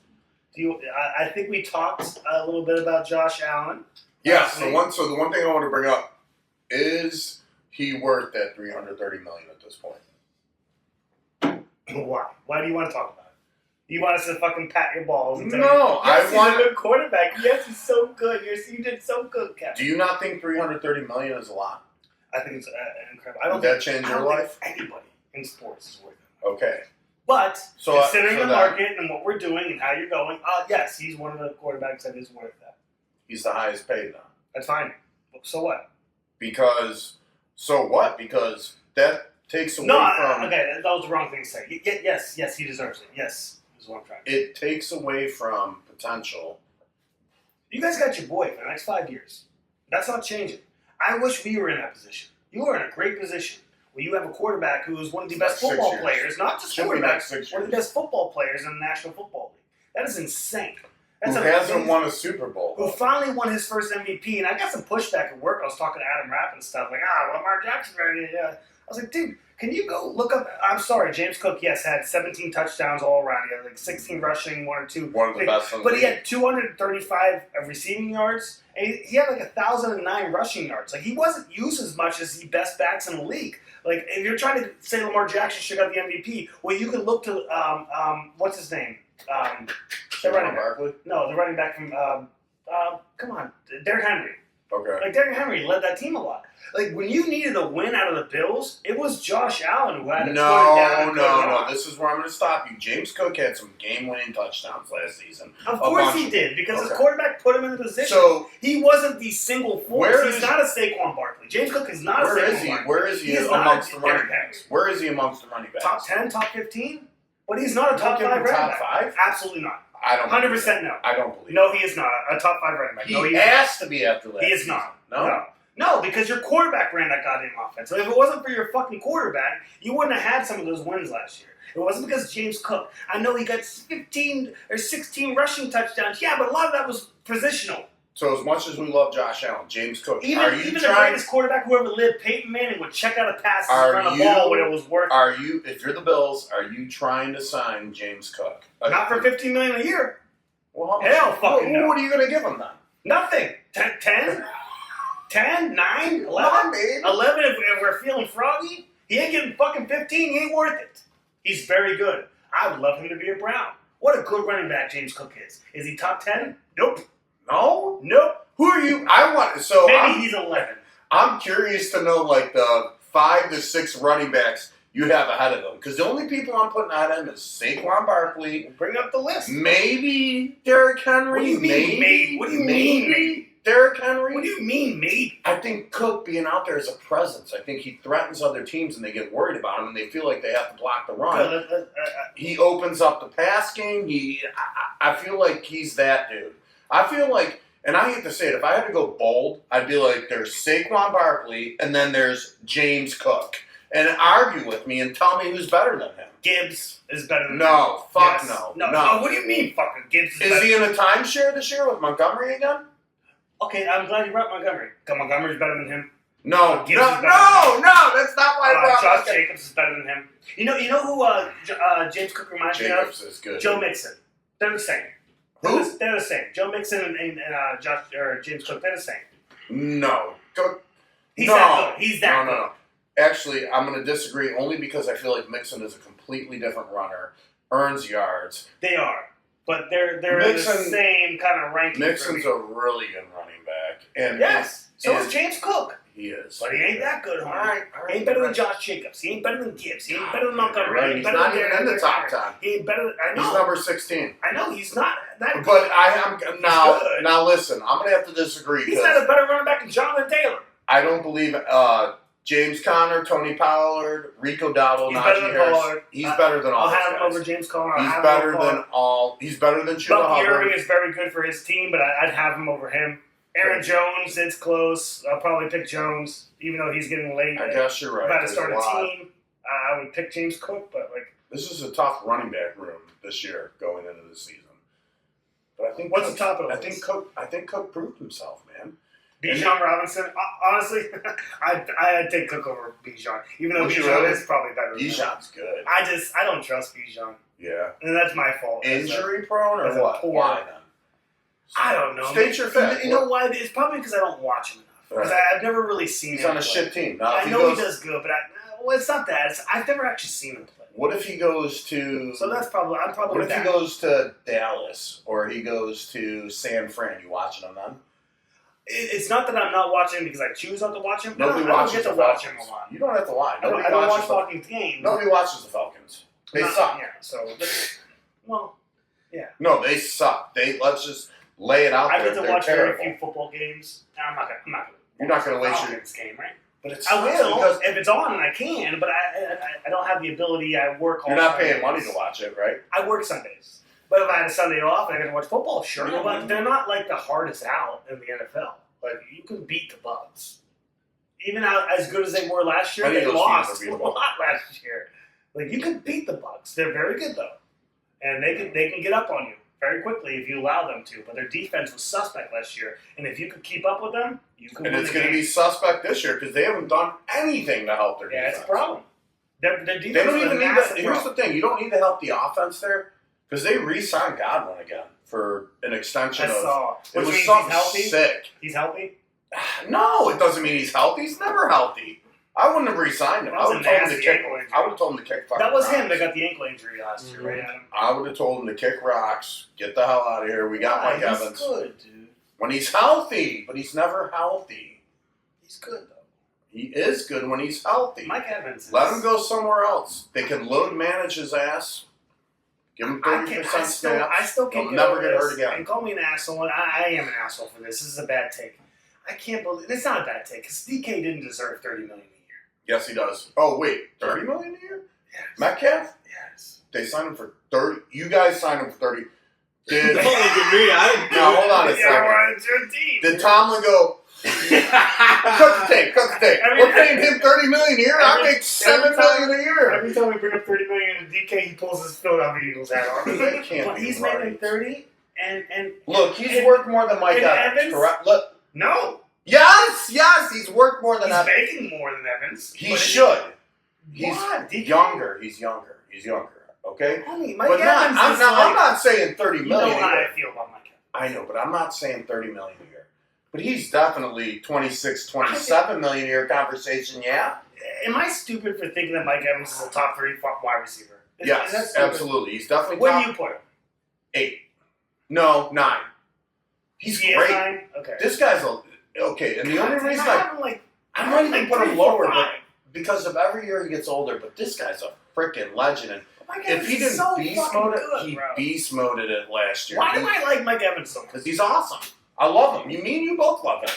I think we talked a little bit about Josh Allen. Yes. The one thing I want to bring up is he worth that $330 million at this point. Why? Why do you want to talk about it? You want us to fucking pat your balls? And No, yes, I want he's a good quarterback. Yes, he's so good. You did so good, Kevin. Do you not think $330 million is a lot? I think it's incredible. Would that change your life? Anybody in sports is worth it. Okay. But considering the market and what we're doing and how you're going, yes, he's one of the quarterbacks that is worth that. He's the highest paid now. That's fine. So what? Because that takes away from... Okay, that was the wrong thing to say. Yes, he deserves it. Yes, is what I'm trying to say. It takes away from potential. You guys got your boy for the next 5 years. That's not changing. I wish we were in that position. You are in a great position where you have a quarterback who is one of the best football players, not just quarterbacks, one of the best football players in the National Football League. That is insane. That's who hasn't won a Super Bowl. Who finally won his first MVP, and I got some pushback at work. I was talking to Adam Rapp and stuff, like, Lamar Jackson, I was like, dude, can you go look up? I'm sorry, James Cook, yes, had 17 touchdowns all around. He had like 16 rushing, 1 or 2. One of the best in the But league. he had 235 receiving yards, and he had like 1,009 rushing yards. Like, he wasn't used as much as the best backs in the league. Like, if you're trying to say Lamar Jackson should have the MVP, well, you can look to, what's his name? The running back. No, the running back from, come on, Derrick Henry. Okay. Like, Derrick Henry led that team a lot. Like, when you needed a win out of the Bills, it was Josh Allen who had it. No. This is where I'm going to stop you. James Cook had some game-winning touchdowns last season. Of course he did, because his quarterback put him in the position. So he wasn't the single force. He's not a Saquon Barkley. James Cook is not a Saquon Barkley. Where is he amongst the running backs? Where is he amongst the running backs? Top 10, top 15? But he's not a top 5 running back. Top 5? Absolutely not. I don't 100% no. I don't believe No, he is not a top 5 running back. He has to be after that. He is not. No? No, because your quarterback ran that goddamn offense. So if it wasn't for your fucking quarterback, you wouldn't have had some of those wins last year. It wasn't because James Cook. I know he got 15 or 16 rushing touchdowns. Yeah, but a lot of that was positional. So as much as we love Josh Allen, James Cook, even the greatest quarterback who ever lived, Peyton Manning, would check out a pass and run a ball when it was worth it. If you're the Bills, are you trying to sign James Cook? Not for $15 million a year. Well, hell fucking no. What are you going to give him then? Nothing. 10? 10? 9? 11? 11 if we're feeling froggy? He ain't getting fucking 15. He ain't worth it. He's very good. I would love him to be a Brown. What a good running back James Cook is. Is he top 10? Nope. No? Nope. Who are you? Maybe he's 11. I'm curious to know, like, the 5 to 6 running backs you have ahead of him. Because the only people I'm putting ahead of him is Saquon Barkley. Bring up the list. Maybe Derrick Henry. What do you mean, maybe? What do you mean, maybe? Derrick Henry. What do you mean, maybe? I think Cook being out there is a presence. I think he threatens other teams and they get worried about him and they feel like they have to block the run. He opens up the pass game. I feel like he's that dude. I feel like, and I hate to say it, if I had to go bold, I'd be like, there's Saquon Barkley and then there's James Cook. and argue with me and tell me who's better than him. Gibbs is better than him. No, fuck Yes. no. No. What do you mean, fucking Gibbs is Is better? he in a timeshare this year with Montgomery again? Okay, I'm glad you brought Montgomery. Montgomery's better than him. No, Gibbs no, is better than him. that's not why I brought Josh Montgomery. Jacobs is better than him. You know who James Cook reminds me of? Jacobs is good. Joe Mixon. They're the same. Who? They're the same. Joe Mixon and James Cook. They're the same. No. He's that good. He's that good. No. Actually, I'm going to disagree only because I feel like Mixon is a completely different runner, earns yards. They are, but they're in the same kind of ranking. Mixon's a really good running back, and yes, so is James Cook. He is, but he ain't that good. All right. He ain't better better than Josh Jacobs. He ain't better than Gibbs. He ain't better than Montgomery. Right. He's not even in the top 10. He ain't better. I know. He's number 16. I know he's not that good. But I am now. Listen, I'm going to have to disagree. He's not a better running back than Jonathan Taylor. I don't believe James Conner, Tony Pollard, Rico Dowdle, Najee Harris. He's better than all. I'll have him guys. over James Conner. He's better than all. He's better than Chuba Bucky Hubbard. Irving is very good for his team, but I'd have him over him. Aaron Jones, it's close. I'll probably pick Jones, even though he's getting late. I guess you're right. If I had to start a team, I would pick James Cook, but this is a tough running back room this year going into the season. But I think what's the top of the list? I think Cook proved himself, man. Bijan Robinson, honestly, I'd take Cook over Bijan, even though Bijan is probably better. Bijan's good. I don't trust Bijan. Yeah, and that's my fault. Injury prone or what? Why then? I don't know. State your fact. You know why? It's probably because I don't watch him enough. Because I've never really seen him. He's on a shit team. Now, I know he does good, but it's not that. I've never actually seen him play. What if he goes to? So that's probably. I'm probably. What if he goes to Dallas or he goes to San Fran? You watching him then? It's not that I'm not watching him because I choose not to watch him. Nobody watches the Falcons. You don't have to lie. I don't watch Falcons games. Nobody watches the Falcons. They suck. Yeah. So, well, yeah. No, they suck. Let's just lay it out there. I get to watch very few football games. I'm not gonna. You're not gonna waste your game, right? But I will because if it's on, I can. But I don't have the ability. I work. You're not paying money to watch it, right? I work Sundays. But if I had a Sunday off and I got to watch football, sure. But they're not like the hardest out in the NFL. Like, you can beat the Bucs. Even as good as they were last year, they lost a lot last year. Like, you can beat the Bucs. They're very good, though. And they can get up on you very quickly if you allow them to. But their defense was suspect last year. And if you could keep up with them, you can win the game. And it's going to be suspect this year because they haven't done anything to help their defense. Yeah, it's a problem. Their defense they don't even need to. Here's the thing. You don't need to help the offense there. Because they re-signed Godwin again for an extension I saw. It was something sick. He's healthy? No, it doesn't mean he's healthy. He's never healthy. I wouldn't have re-signed him. I would have told him to kick. I would have told him to kick. That was him that got the ankle injury last year, right, Adam? I would have told him to kick rocks. Get the hell out of here. We got Mike Evans. He's good, dude. When he's healthy, but he's never healthy. He's good though. He is good when he's healthy. Mike Evans. Let him go somewhere else. They can load manage his ass. Give him 30% snaps. I still can't He'll never get hurt again. And call me an asshole. And I am an asshole for this. This is a bad take. I can't believe it's not a bad take because DK didn't deserve $30 million a year. Yes, he does. Oh wait, $30 million a year? Yes. Metcalf? Yes. They signed him for 30. You guys signed him for 30. Don't look at me. Now hold on a second. It's your team. Did Tomlin go? Cut the tape. We're paying him $30 million a year. I make $7 million a year. Every time we bring up $30 million to DK, he pulls his Philadelphia Eagles hat on. But he's making 30, and look, he's worth more than Mike Evans. Correct? Look, no. Yes, he's worth more than Evans. He's making more than Evans. He should. He's what? younger. He's younger. Okay. Homie, Mike Evans. I'm not saying $30 million. You know how I feel about Mike Evans. I know, but I'm not saying $30 million a year. But he's definitely 26, 27 million a year conversation, yeah? Am I stupid for thinking that Mike Evans is a top 3 wide receiver? Yes, absolutely. He's definitely Where top. do you put him? 8. No, 9. He's great. 9? Okay. This guy's okay, and the only reason I might even put him 3, lower, 4, but because of every year he gets older, but this guy's a freaking legend. And if he didn't beast mode it, he beast moded it last year. Why do I like Mike Evans so much? Because he's awesome. I love him. You both love him.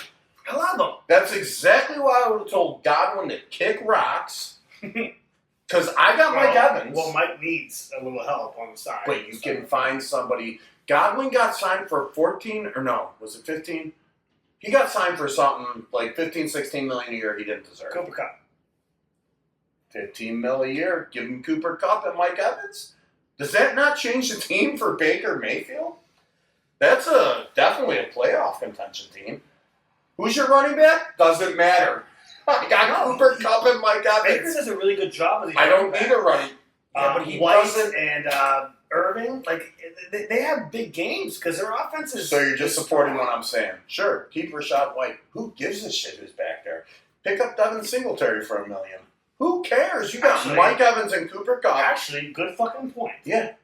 I love him. That's exactly why I would have told Godwin to kick rocks. Because I got Mike Evans. Well, Mike needs a little help on the side. But you can find somebody. Godwin got signed for 14, or no, was it 15? He got signed for something like 15, 16 million a year he didn't deserve. Cooper Cup. $15 million a year. Give him Cooper Kupp and Mike Evans. Does that not change the team for Baker Mayfield? That's definitely a playoff contention team. Who's your running back? Doesn't matter. I got Cooper Kupp and Mike Evans. Baker does a really good job with these. I don't need a running. Yeah, but he White doesn't. And Irving, like they have big games because their offense is. So you're just supporting what I'm saying. Sure, keep Rashad White. Who gives a shit who's back there? Pick up Devin Singletary for $1 million. Who cares? You got Mike Evans and Cooper Kupp. Actually, good fucking point. Yeah.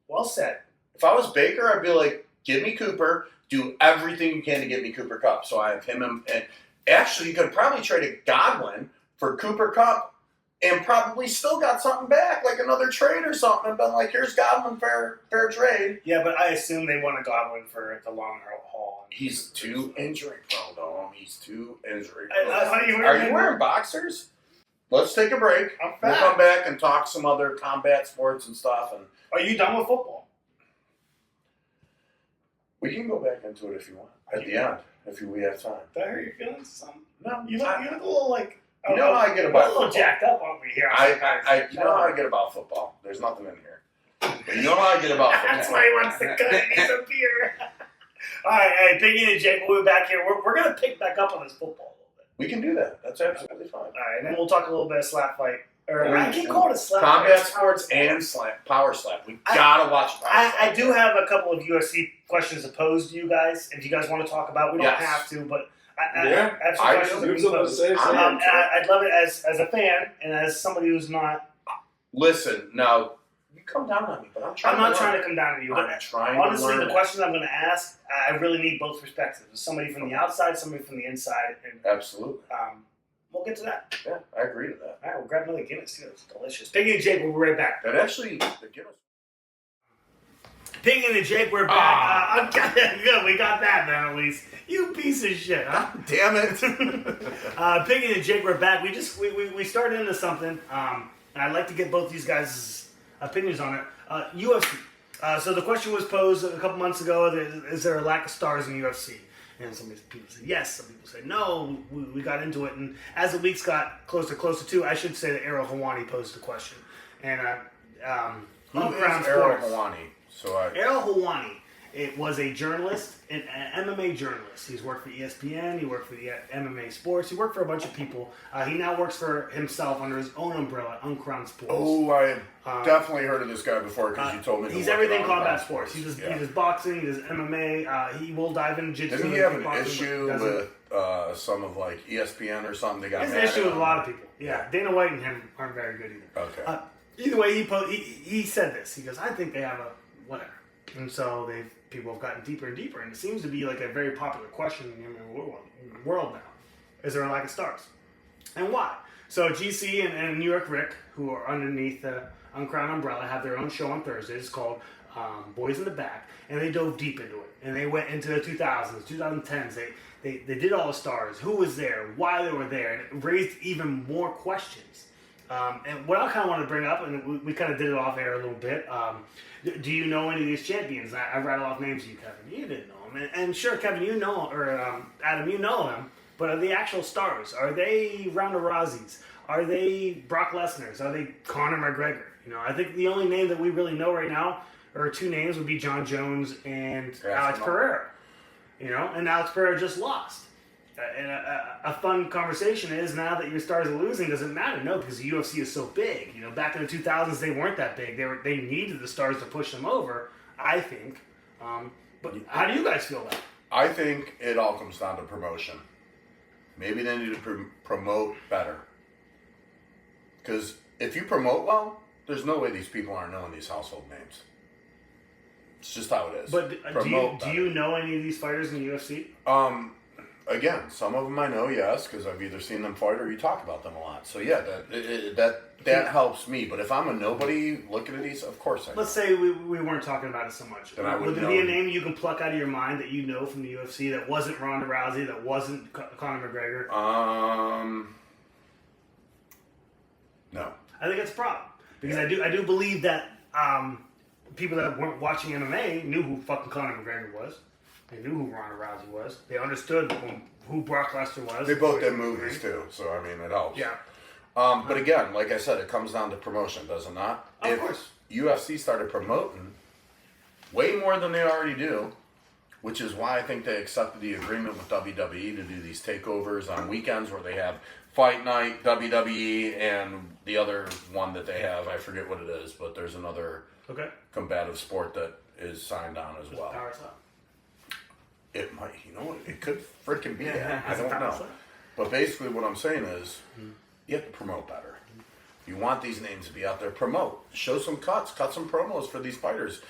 Well said. If I was Baker, I'd be like, give me Cooper. Do everything you can to get me Cooper Kupp. So I have him and actually, you could probably trade a Godwin for Cooper Kupp and probably still got something back, like another trade or something, and been like, here's Godwin, fair trade. Yeah, but I assume they want a Godwin for the long haul. He's too injury prone, though. He's too injury prone. Are you wearing boxers? Let's take a break. We'll come back and talk some other combat sports and stuff. And are you done with football? We can go back into it if you want. At the end, if we have time. Did I hurt your feelings? Something? No. You look a little like... You know how I get about football. A little jacked up over here. You know how I get about football. There's nothing in here. But you know how I get about football. That's why he wants to cut and eat a beer. All right, Biggie and Jake, we'll be back here. We're going to pick back up on this football a little bit. We can do that. That's absolutely fine. All right, and then we'll talk a little bit of slap fight. Or I can't call it a slap combat fight. sports and power slap. We gotta watch power slap. I do have a couple of UFC questions to pose to you guys. If you guys want to talk about, we don't have to, but I have some questions. I'd love it as a fan and as somebody who's not. Listen, now you come down on me, but I'm not trying to come down on you. I'm trying. Honestly, the questions I'm going to ask, I really need both perspectives. Somebody from the outside, somebody from the inside. And, absolutely. We'll get to that. Yeah, I agree to that. All right, we'll grab another Guinness too. It's delicious. Biggie and Jake, we'll be right back. That actually, the Guinness. Biggie and Jake, we're back. Good, we got that, man, at least. You piece of shit, huh? Damn it. Biggie and Jake, we're back. We started into something, and I'd like to get both these guys' opinions on it. UFC. So the question was posed a couple months ago, is there a lack of stars in UFC? And some people say yes, some people say no. We got into it, and as the weeks got closer to, I should say that Errol Hawani posed the question. And who is Errol Hawani? Errol Hawani, it was a journalist, an MMA journalist. He's worked for ESPN, he worked for the MMA Sports, he worked for a bunch of people. He now works for himself under his own umbrella, Uncrowned Sports. Oh, I definitely heard of this guy before because you told me. He's everything combat sports. He does boxing, he does MMA. He will dive into jiu-jitsu. Didn't he have an issue with some of like ESPN or something? They got an issue with a lot of people. Yeah, Dana White and him aren't very good either. Okay. Either way, he said this. He goes, I think they have a whatever. And so people have gotten deeper and deeper, and it seems to be like a very popular question in the world now. Is there a lack of stars? And why? So GC and New York Rick, who are underneath the Uncrowned umbrella, have their own show on Thursdays called Boys in the Back, and they dove deep into it. And they went into the 2000s, 2010s. They did all the stars, who was there, why they were there, and it raised even more questions. And what I kind of wanted to bring up, and we kind of did it off air a little bit, do you know any of these champions? I rattle off names to you, Kevin. You didn't know them. And sure, Kevin, you know, or Adam, you know them, but are the actual stars? Are they Ronda Rouseys? Are they Brock Lesnar's? Are they Conor McGregor? You know, I think the only name that we really know right now, or two names, would be John Jones and Alex Pereira. You know, and Alex Pereira just lost. And a fun conversation is, now that your stars are losing, does it matter? No, because the UFC is so big. You know, back in the 2000s, they weren't that big. They needed the stars to push them over, I think. But how do you guys feel about it? I think it all comes down to promotion. Maybe they need to promote better. Because if you promote well, there's no way these people aren't knowing these household names. It's just how it is. But do you know any of these fighters in the UFC? Again, some of them I know, yes, because I've either seen them fight or you talk about them a lot. So yeah, that helps me. But if I'm a nobody looking at these, of course I know. Let's say we weren't talking about it so much. Then would there be a name you can pluck out of your mind that you know from the UFC that wasn't Ronda Rousey, that wasn't Conor McGregor? No. I think that's a problem. Because I do believe that people that weren't watching MMA knew who fucking Conor McGregor was. They knew who Ronda Rousey was. They understood who Brock Lesnar was. They both did movies too, so I mean it helps. Yeah. But again, like I said, it comes down to promotion, does it not? Of course. UFC started promoting way more than they already do, which is why I think they accepted the agreement with WWE to do these takeovers on weekends where they have Fight Night, WWE, and the other one that they have, I forget what it is, but there's another combative sport that is signed on as well. It might, it could freaking be that. I don't know. But basically what I'm saying is, you have to promote better. You want these names to be out there. Promote. Show some cuts. Cut some promos for these fighters.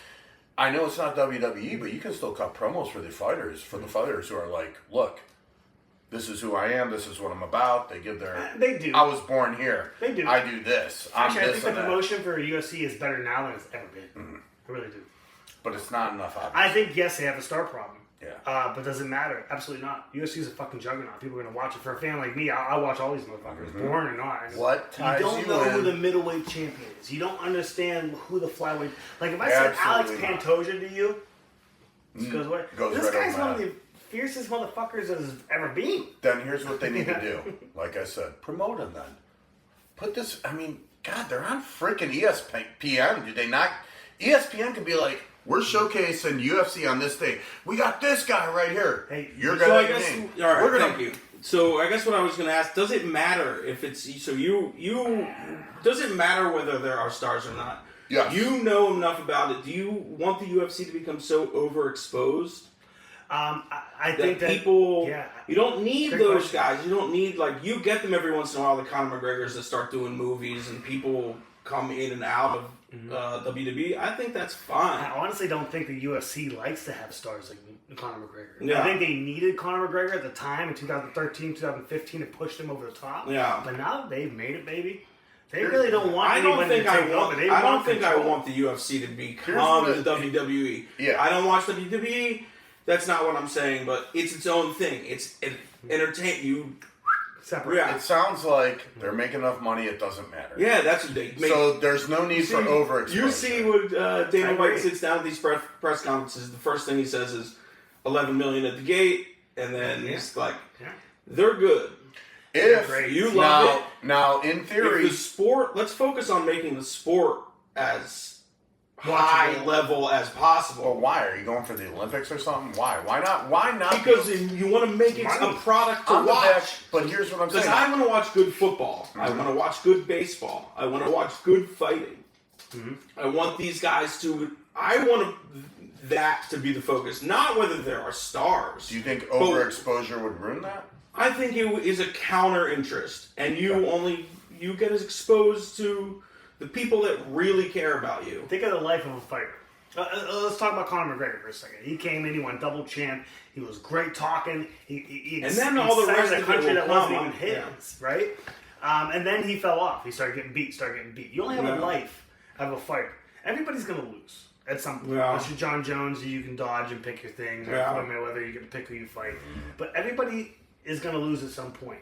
I know it's not WWE, but you can still cut promos for the fighters who are like, look, this is who I am. This is what I'm about. They give their... They do. I was born here. They do. I do this. Actually, I think the promotion for UFC is better now than it's ever been. Mm-hmm. I really do. But it's not enough, obviously. I think, yes, they have a star problem. Yeah. But does it matter? Absolutely not. UFC is a fucking juggernaut. People are going to watch it. For a fan like me, I'll watch all these motherfuckers, born or not. What ties you don't know who the middleweight champion is. You don't understand who the flyweight... Like, if I said Alex Pantoja to you, this goes away. This guy's one of the fiercest motherfuckers that has ever been. Then here's what they need to do. Like I said, promote him then. Put this... I mean, God, they're on freaking ESPN. Do they not... ESPN could be like... We're showcasing UFC on this day. We got this guy right here. Hey, you're gonna. All right, thank you. So I guess what I was gonna ask: does it matter if it's does it matter whether there are stars or not? Yeah. You know enough about it. Do you want the UFC to become so overexposed? I think that people. Yeah. You don't need those guys. You don't need you get them every once in a while. The Conor McGregors that start doing movies and people come in and out of. WWE, I think that's fine. I honestly don't think the UFC likes to have stars like Conor McGregor. Yeah. I think they needed Conor McGregor at the time in 2013, 2015 to push him over the top. Yeah. But now that they've made it, baby, they really don't want anybody to take over. I don't think I want the UFC to become the WWE. Yeah. I don't watch WWE. That's not what I'm saying, but it's its own thing. It's entertain you. Separate. Yeah. It sounds like they're making enough money, it doesn't matter. Yeah, that's what they make. So there's no need for overexposure. You see when Dana White sits down at these press conferences, the first thing he says is 11 million at the gate, and then he's like, they're good. If you love it. Now, in theory... If the sport, let's focus on making the sport as high level as possible. Well, why? Are you going for the Olympics or something? Why? Why not? Why not? Because you want to make it a product to watch. But here's what I'm saying. Because I want to watch good football. Mm-hmm. I want to watch good baseball. I want to watch good fighting. Mm-hmm. I want these guys to... I want that to be the focus, not whether there are stars. Do you think overexposure would ruin that? I think it is a counter interest, and you get as exposed to the people that really care about you. Think of the life of a fighter. Let's talk about Conor McGregor for a second. He came in, he won double champ. He was great talking. And then all the rest of the country that wasn't even his, right? And then he fell off. He started getting beat. You only have a life of a fighter. Everybody's going to lose at some point. Unless you're John Jones, you can dodge and pick your thing. Whether you get to pick who you fight. But everybody is going to lose at some point.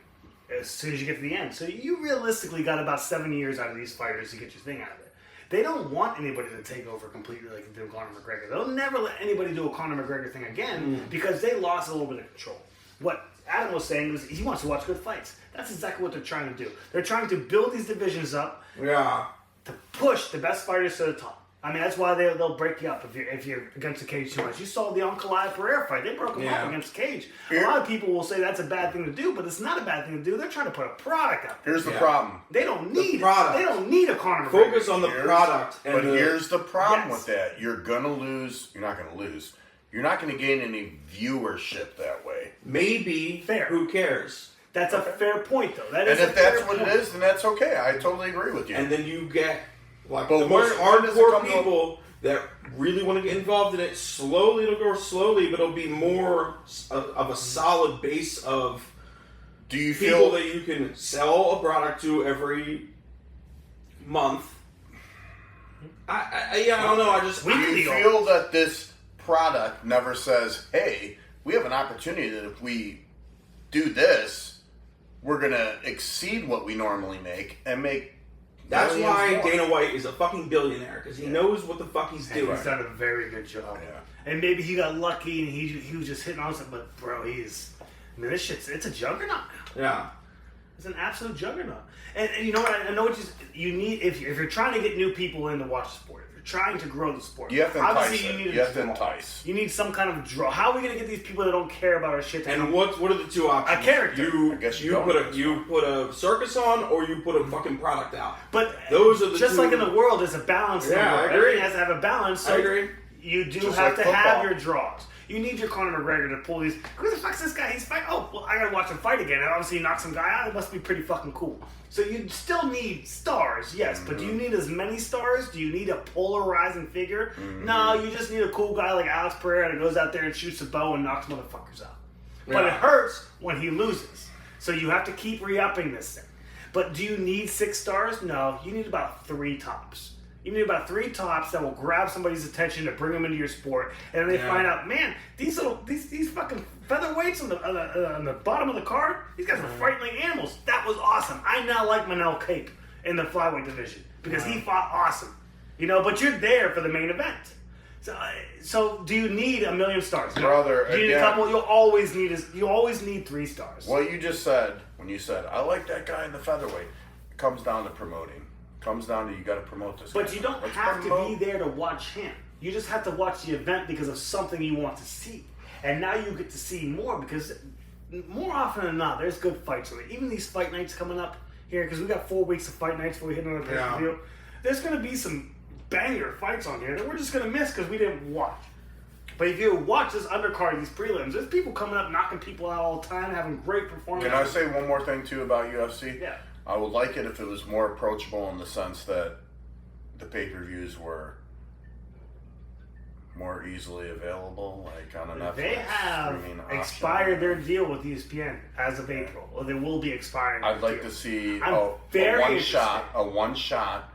As soon as you get to the end. So you realistically got about 7 years out of these fighters to get your thing out of it. They don't want anybody to take over completely like they did Conor McGregor. They'll never let anybody do a Conor McGregor thing again because they lost a little bit of control. What Adam was saying was he wants to watch good fights. That's exactly what they're trying to do. They're trying to build these divisions up to push the best fighters to the top. I mean, that's why they'll break you up if you're against the cage too much. You saw the Ankalaev Pereira fight. They broke him up against the cage. A lot of people will say that's a bad thing to do, but it's not a bad thing to do. They're trying to put a product out there. Here's the problem. They don't need it. They don't need a Conor McGregor. Focus on the product. But here's the problem with that. You're going to lose. You're not going to lose. You're not going to gain any viewership that way. Maybe. Fair. Who cares? That's a fair point, though. That is and if that's what it is, then that's okay. I totally agree with you. And then you get the most hardcore people that really want to get involved in it. Slowly, it'll go slowly, but it'll be more of a solid base of people that you can sell a product to every month. I don't know. Do you feel that this product never says, "Hey, we have an opportunity that if we do this, we're gonna exceed what we normally make and make." That's why Dana White is a fucking billionaire, because he knows what the fuck he's doing. He's done a very good job. Yeah. And maybe he got lucky and he was just hitting on something, but bro, this shit's, it's a juggernaut now. Yeah. is an absolute juggernaut. And you know what? I know what you need if you're trying to get new people in to watch the sport. If you're trying to grow the sport, you have to entice. You have to entice. You need some kind of draw. How are we going to get these people that don't care about our shit? And what are the two options? A character. You put a circus on, or you put a fucking product out. But those are the just two. like in the world, there's a balance. Yeah, I agree. Everything has to have a balance. So I agree. You do just have like to have football. your draws. You need your Conor McGregor to pull these. Who the fuck's this guy? He's fighting. Oh, well, I gotta watch him fight again. And obviously, he knocked some guy out. It must be pretty fucking cool. So you still need stars, yes, but do you need as many stars? Do you need a polarizing figure? No, you just need a cool guy like Alex Pereira that goes out there and shoots a bow and knocks motherfuckers out. Yeah. But it hurts when he loses. So you have to keep re-upping this thing. But do you need 6 stars? No, you need about 3 tops. You need about 3 tops that will grab somebody's attention to bring them into your sport, and then they find out, man, these fucking featherweights on the bottom of the card, these guys are fighting like animals. That was awesome. I now like Manel Cape in the flyweight division because he fought awesome, But you're there for the main event. So do you need 1 million stars? Brother, do you need a couple? You always need 3 stars. What you just said when you said I like that guy in the featherweight, it comes down to promoting. Comes down to you got to promote this. But you don't have to be there to watch him. You just have to watch the event because of something you want to see. And now you get to see more because more often than not, there's good fights on it. Even these fight nights coming up here, because we got 4 weeks of fight nights before we hit another pay-per-view. There's going to be some banger fights on here that we're just going to miss because we didn't watch. But if you watch this undercard, these prelims, there's people coming up, knocking people out all the time, having great performances. Can I say one more thing, too, about UFC? Yeah. I would like it if it was more approachable in the sense that the pay-per-views were more easily available, like on a Netflix. They have expired their deal with ESPN as of April, or they will be expiring. I'd like to see a one shot.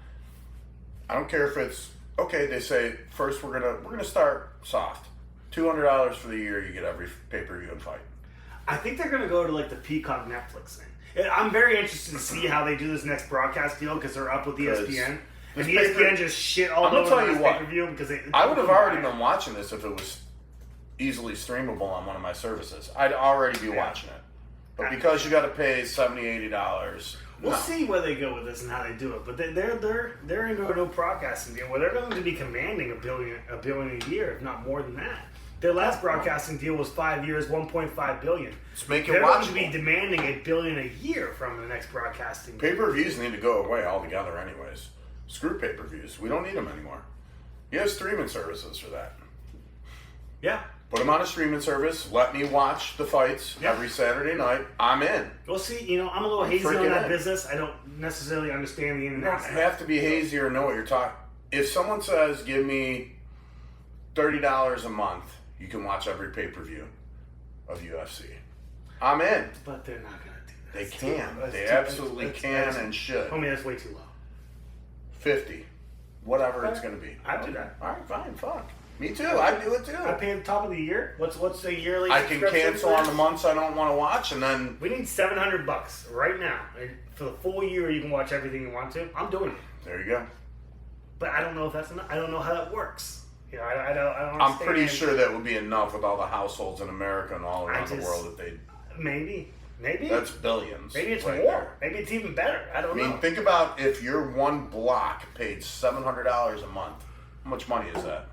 I don't care if it's okay. They say first we're gonna start soft. $200 for the year, you get every pay-per-view and fight. I think they're gonna go to like the Peacock Netflix thing. I'm very interested to see how they do this next broadcast deal because they're up with ESPN. And ESPN just shit all over the pay-per-view because I would have already been watching this if it was easily streamable on one of my services. I'd already be watching it. But because you got to pay $70, $80, we'll see where they go with this and how they do it. But they're into a new broadcasting deal where they're going to be commanding $1 billion a year, if not more than that. Their last broadcasting deal was 5 years, $1.5 billion. Let's make it They're watchable. going to be demanding $1 billion a year from the next broadcasting deal. Pay-per-views need to go away altogether anyways. Screw pay-per-views. We don't need them anymore. You have streaming services for that. Yeah. Put them on a streaming service. Let me watch the fights every Saturday night. I'm in. Well, see, I'm a little hazy on that business. I don't necessarily understand the You don't have to be hazy or know what you're talking. If someone says, give me $30 a month, you can watch every pay-per-view of UFC. I'm in. But they're not going to do that. They can. They absolutely can and should. Homie, that's way too low. 50. Whatever it's going to be. I'd do that. All right, fine, fuck. Me too. I'd do it too. I pay at the top of the year. What's the yearly I can cancel on the months I don't want to watch, and then... We need $700 right now. And for the full year, you can watch everything you want to. I'm doing it. There you go. But I don't know if that's enough. I don't know how that works. I don't I'm pretty sure that would be enough with all the households in America and all around the world that they... Maybe. That's billions. Maybe it's right more. there. Maybe it's even better. I don't know. I mean, think about if your one block paid $700 a month. How much money is that?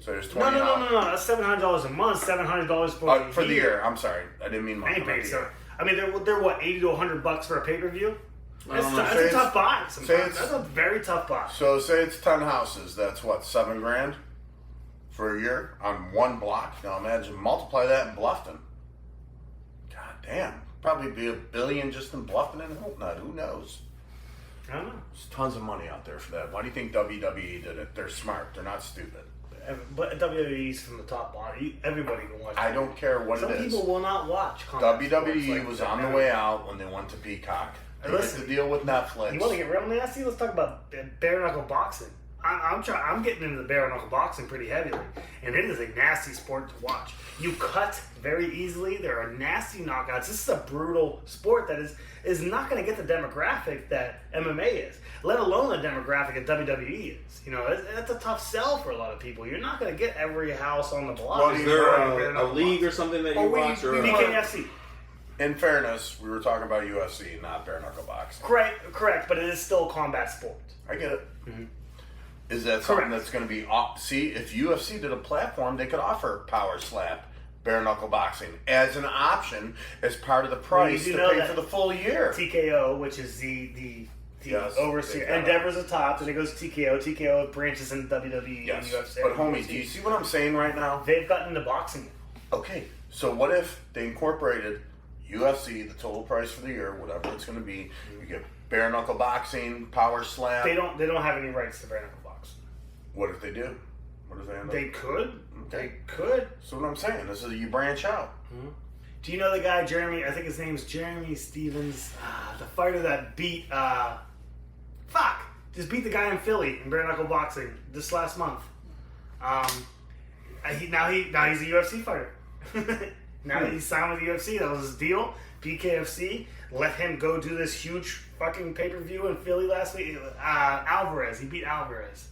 So there's $20. No. That's $700 a month. $700 for the year. I'm sorry, I didn't mean month. I mean, they're what, $80 to $100 for a pay-per-view? That's a tough buy. That's a very tough buy. So say it's 10 houses. That's what, $7,000 for a year on one block. Now imagine multiply that in Bluffton. God damn, probably be $1 billion just in Bluffton and Hopenut. Who knows? I don't know. There's tons of money out there for that. Why do you think WWE did it? They're smart. They're not stupid. But WWE's from the top bottom. Everybody can watch. I don't care what it is. Some people will not watch. WWE was on the way out when they went to Peacock. They had to deal with Netflix. You want to get real nasty? Let's talk about bare knuckle boxing. I'm getting into the bare knuckle boxing pretty heavily, and it is a nasty sport to watch. You cut very easily. There are nasty knockouts. This is a brutal sport that is not going to get the demographic that MMA is, let alone the demographic that WWE is. That's a tough sell for a lot of people. You're not going to get every house on the block. Well, is there a league or something that you watch? BKFC. In fairness, we were talking about UFC, not bare knuckle boxing. Correct, but it is still a combat sport. I get it. Mm-hmm. Is that something that's going to be... See, if UFC did a platform, they could offer power slap, bare knuckle boxing as an option as part of the price to pay for the full year. TKO, which is the Yes, overseer. Endeavor's the top, then it goes to TKO. TKO branches into WWE Yes. and UFC. But homie, do you see what I'm saying right now? They've gotten into boxing. Okay, so what if they incorporated UFC, the total price for the year, whatever it's going to be, you get bare knuckle boxing, power slap. They don't have any rights to bare knuckle boxing. What if they do? What if they end up? They could. Okay. They could. So what I'm saying, this is you branch out. Mm-hmm. Do you know the guy Jeremy? I think his name's Jeremy Stevens, the fighter that beat just beat the guy in Philly in bare knuckle boxing this last month. Now he's a UFC fighter. Now he's signed with the UFC. That was his deal. BKFC let him go do this huge fucking pay-per-view in Philly last week. Alvarez, he beat Alvarez.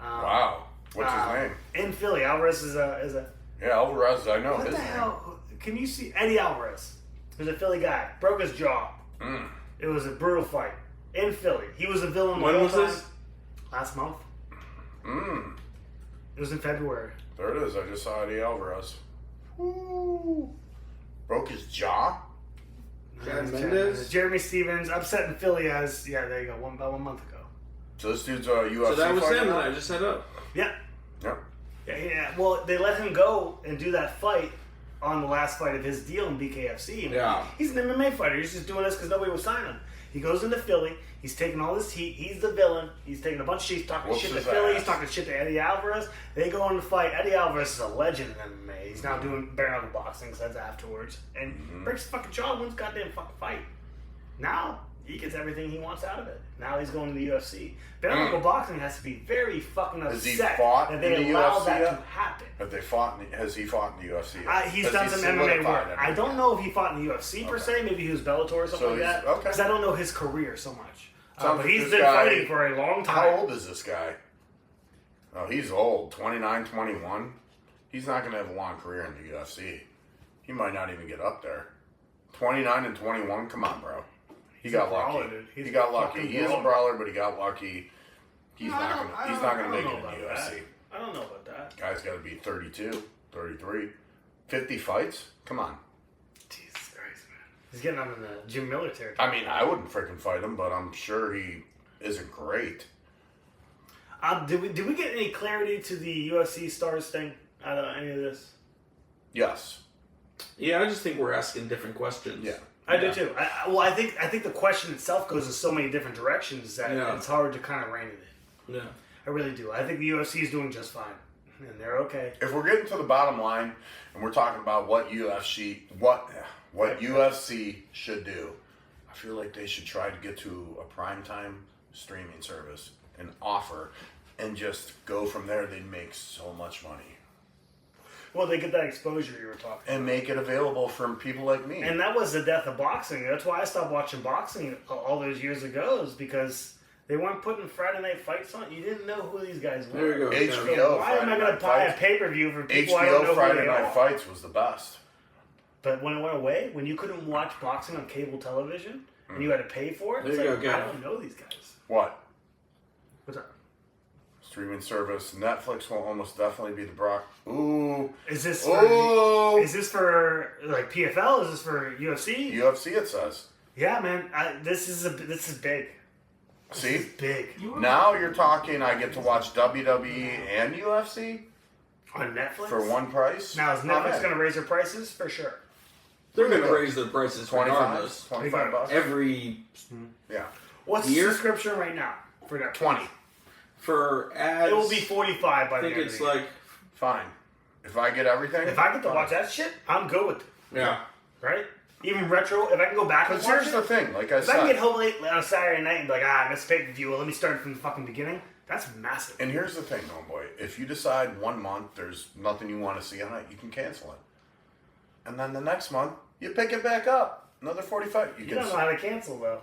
Wow, what's his name? In Philly, Alvarez is a. Yeah, Alvarez. I know What his the name. hell? Can you see Eddie Alvarez? He was a Philly guy. Broke his jaw. Mm. It was a brutal fight in Philly. He was a villain. When was this? Last month. Mm. It was in February. There it is. I just saw Eddie Alvarez. Ooh. Broke his jaw? Jeremy Stevens upset in Philly there you go, about 1 month ago. So this dude's a UFC So that was fighter him now? that I just set up. Yeah. Yeah. Yeah. Well, they let him go and do that fight on the last fight of his deal in BKFC. Yeah. He's an MMA fighter. He's just doing this because nobody will sign him. He goes into Philly. He's taking all this heat. He's the villain. He's taking a bunch of shit. He's talking shit to Philly. He's talking shit to Eddie Alvarez. They go in the fight. Eddie Alvarez is a legend in MMA. He's now doing bare knuckle boxing, so that's afterwards. And breaks his fucking jaw, wins goddamn fucking fight. Now, he gets everything he wants out of it. Now he's going to the UFC. Bare knuckle boxing has to be very fucking upset Has he fought that they in the allow UFC that yet? to happen. Has he fought in the UFC yet? He's Has done he some MMA solidified work. anything? I don't know if he fought in the UFC per se. Maybe he was Bellator or something So like that. okay. Because I don't know his career so much. Sounds But like he's this been guy- fighting for a long time. How old is this guy? Oh, he's old. 29, 21. He's not going to have a long career in the UFC. He might not even get up there. 29 and 21? Come on, bro. He got lucky. He got lucky. He is a brawler, but he got lucky. He's not going to make it in the UFC. I don't know about that. Guy's got to be 32, 33, 50 fights. Come on. Jesus Christ, man. He's getting on in the Jim Miller territory. I mean, I wouldn't freaking fight him, but I'm sure he isn't great. Did we get any clarity to the UFC stars thing out of any of this? Yes. Yeah, I just think we're asking different questions. Yeah. I do too. I think the question itself goes in so many different directions that it's hard to kind of rein it in. Yeah. I really do. I think the UFC is doing just fine, and they're okay. If we're getting to the bottom line and we're talking about what UFC should do, I feel like they should try to get to a primetime streaming service and offer and just go from there. They'd make so much money. Well, they get that exposure you were talking about. And make it available for people like me. And that was the death of boxing. That's why I stopped watching boxing all those years ago, is because they weren't putting Friday Night Fights on. You didn't know who these guys were. There you go. HBO. So why am I going to buy a Fights. pay-per-view for people I don't know HBO Friday who they Night are? Fights was the best. But when it went away, when you couldn't watch boxing on cable television, and you had to pay for it, it's There you like, go, I Gav. don't know these guys. What? What's up? Streaming service. Netflix will almost definitely be the Brock. Ooh. Is this Oh. for like PFL? Is this for UFC? UFC, it says. Yeah, man. This is big. See? This is big. Now you're talking, I get to watch WWE and UFC On Netflix? for one price? Now, is Netflix going to raise their prices? For sure. They're going to raise their prices 25? regardless. 25 bucks? Every Yeah. What's the Year? subscription right now for Netflix? 20. for ads. It will be 45 by I the think end it's of the year. like Fine. If I get everything. If I get to watch that shit, I'm good with it. yeah. Right? Even retro, if I can go back and Because watch here's it. the thing, like I If I can get said. home late on a Saturday night and be like, I missed pay-per-view, well, let me start from the fucking beginning, that's massive. And here's the thing, homeboy. If you decide 1 month there's nothing you want to see on it, you can cancel it. And then the next month, you pick it back up. Another 45. You don't know how to cancel, though.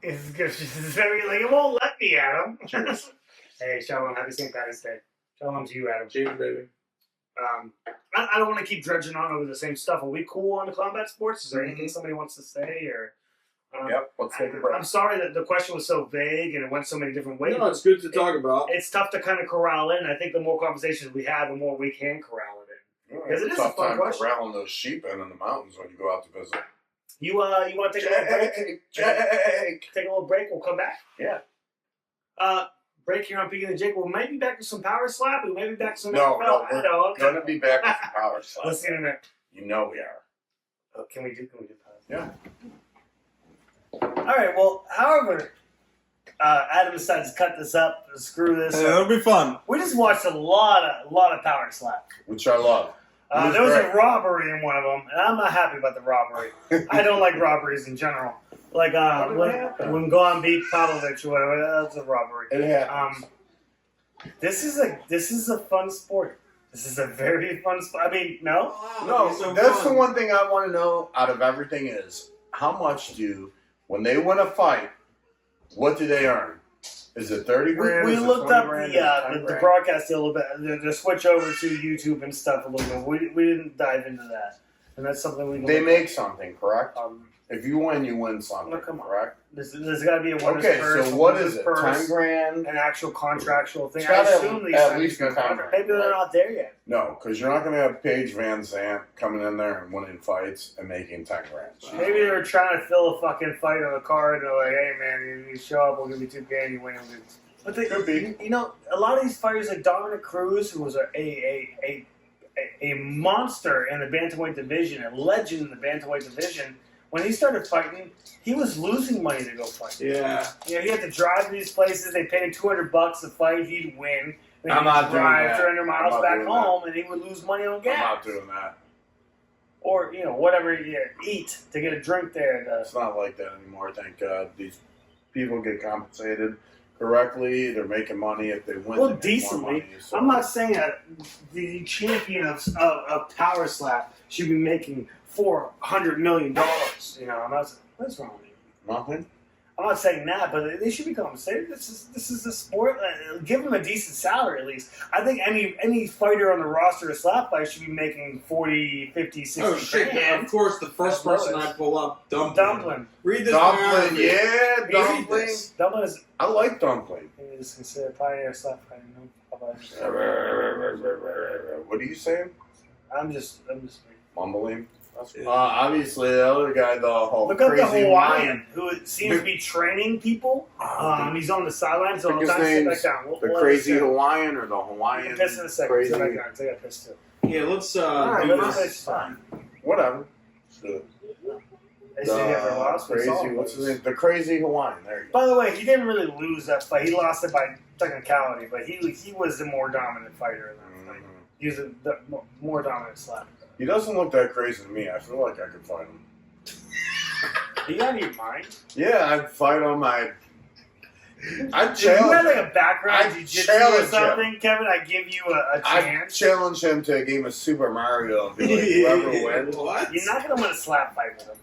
It's just very, like, it won't let me, Adam. Hey, Shalom, happy St. Patty's Day. Shalom to you, Adam. Cheers, baby. I don't want to keep dredging on over the same stuff. Are we cool on the combat sports? Is there anything somebody wants to say? Or Yep, let's take a break. I'm sorry that the question was so vague and it went so many different ways. No, it's good to talk about. It's tough to kind of corral in. I think the more conversations we have, the more we can corral it in. Because it is a tough fun time question. corralling those sheep in the mountains when you go out to visit. You want to take a little break? Jake. Take a little break. We'll come back. Yeah. Break here on Peking and Jake. We might be back with some power slap. We might be back with some No, NFL. we're going to be back with some power slap. Let's see in a minute. You know we are. Oh, can we do power? Yeah. All right. Well, however, Adam decides to cut this up. Screw this. It'll be fun. We just watched a lot of power slap. Which I love. There was a robbery in one of them, and I'm not happy about the robbery. I don't like robberies in general. Like when Gohan beat Pavlovich or whatever, that's a robbery. It happens. This is a fun sport. This is a very fun sport. I mean, no, No, that's the one thing I want to know out of everything is how much when they win a fight, what do they earn? Is it 30 grand? We Is it looked 20 up grand? the broadcast a little bit, the switch over to YouTube and stuff a little bit. We didn't dive into that, and that's something we. They make something, correct? If you win something. No, come on. Correct? There's got to be a winner's Okay, purse. so what is it? 10 grand? An actual contractual thing. It's I gotta assume these at least be 10 grand, maybe they're right? not there yet. No, because you're not going to have Paige Van Zandt coming in there and winning fights and making 10 grand. Maybe they were trying to fill a fucking fight on a card. They're like, "Hey man, you show up, we'll give you $2,000, you win." But they Could be. You know, a lot of these fighters like Dominic Cruz, who was a monster in the bantamweight division, a legend in the bantamweight division. When he started fighting, he was losing money to go fight. Yeah. You know, he had to drive to these places. They paid him $200 to fight. He'd win. Then I'm he'd not doing drive that. 300 miles I'm not back doing home, and he would lose money on I'm gas. not doing that. Or, you know, whatever you eat to get a drink there. It's not like that anymore, thank God. These people get compensated correctly. They're making money if they win. Well, they make decently. more money, so. I'm not saying that the champion of Power Slap should be making $400 million. You know, I'm not saying, what's wrong with you? Nothing. I'm not saying that, but they should be compensated. This is a sport. Give them a decent salary at least. I think any fighter on the roster of slap fight should be making 40, 50, 60 Oh shit! grand. Of course, the first person I pull up, Dumpling. Read this. Dumpling, yeah, Read Dumpling. this. Dumpling is I like Dumpling. considered pioneer slap fighting. What are you saying? I'm just Mumbling. Yeah. Obviously, the other guy, the whole look up the crazy Hawaiian who seems to be training people. He's on the sidelines all the His time. Sit back name's down. the crazy Hawaiian or the Hawaiian I'm piss in a second. crazy. Sit back down. 'Cause I got pissed too. Yeah, let's All right, do let's this. fine. Whatever. They say they never lost. Crazy. What's his name? The crazy Hawaiian. There you go. By the way, he didn't really lose that fight. He lost it by technicality, but he was the more dominant fighter in that fight. He was the more dominant slap. He doesn't look that crazy to me. I feel like I could fight him. You got any mind? Yeah, I'd fight him. I'd If you challenge had like him. a background I'd jiu-jitsu or challenge something, Kevin, I'd give you a I'd chance. challenge him to a game of Super Mario and be like, whoever wins. What? You're not going to win a slap fight with him.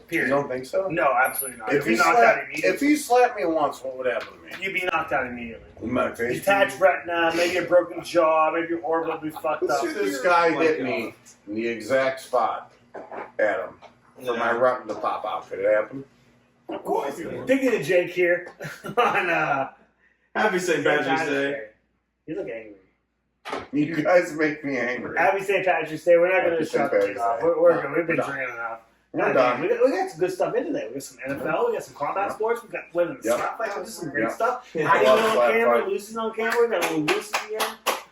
You Period. don't think so? No, absolutely not. If You'd he be knocked out slapped, immediately. if he slapped me once, what would happen to me? You'd be knocked out immediately. My face. Detached retina, maybe a broken jaw, maybe your orb would be fucked up. If this guy hit me in the exact spot, Adam, for my retina to pop out, could it happen? Of course. Digging to Jake here on Happy St. Patrick's Day. You look angry. You guys make me angry. Happy St. Patrick's Day. We're not going to Happy shut St. the thing off. Patrick's Day. We're good. We've been We're done. drinking enough. We're done. We got some good stuff in today. We got some NFL. We got some combat sports. We got women's slap fights. Just some great stuff. Yeah. Heidi I love on slap camera. fight. Lucy's on camera. We got a little Lucy again.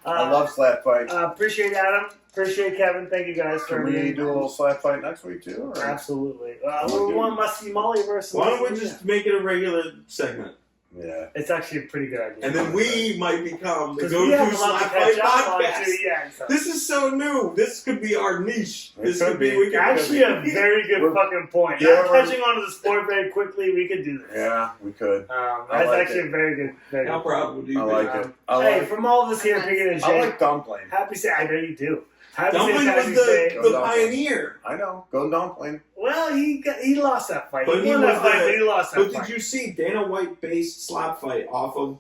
I love slap fights. Appreciate Adam. Appreciate Kevin. Thank you guys for Can we everything. do a little slap fight next week too? Or? Absolutely. We want Musty Molly versus. Why don't we Musty just make it a regular segment? Yeah. It's actually a pretty good idea. And then we might become the because we have go-to a lot to slap fight catch up on podcast. too. Yeah. So. This is so new. This could be our niche. It This could could be. be. We could Actually, a very good fucking point. Yeah, Not catching on to the sport very quickly, we could do this. Yeah, we could. That's like actually it. a very good. Very How good. proud would you I be? like it. I Hey, like. from all of us here, Picking and I Jake, like dumpling. happy say I know you do. Happy Dumpling St. was Patrick's Day. the pioneer. I know. Go dumpling. Well, he lost that fight. But he he won was that fight, the- but he lost that But fight. did you see Dana White based slap fight off of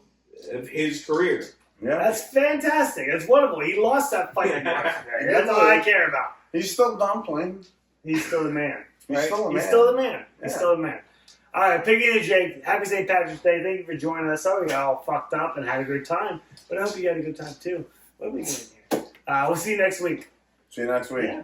his career? Yeah. That's fantastic. That's wonderful. He lost that fight in yesterday. That's all I care about. He's still dumpling. He's still the man. He's Right? still the man. He's still the man. He's Yeah. still the man. All right, Piggy and Jake, happy St. Patrick's Day. Thank you for joining us. Oh, we got all fucked up and had a good time. But I hope you had a good time, too. What are we doing here? We'll see you next week. See you next week. Yeah.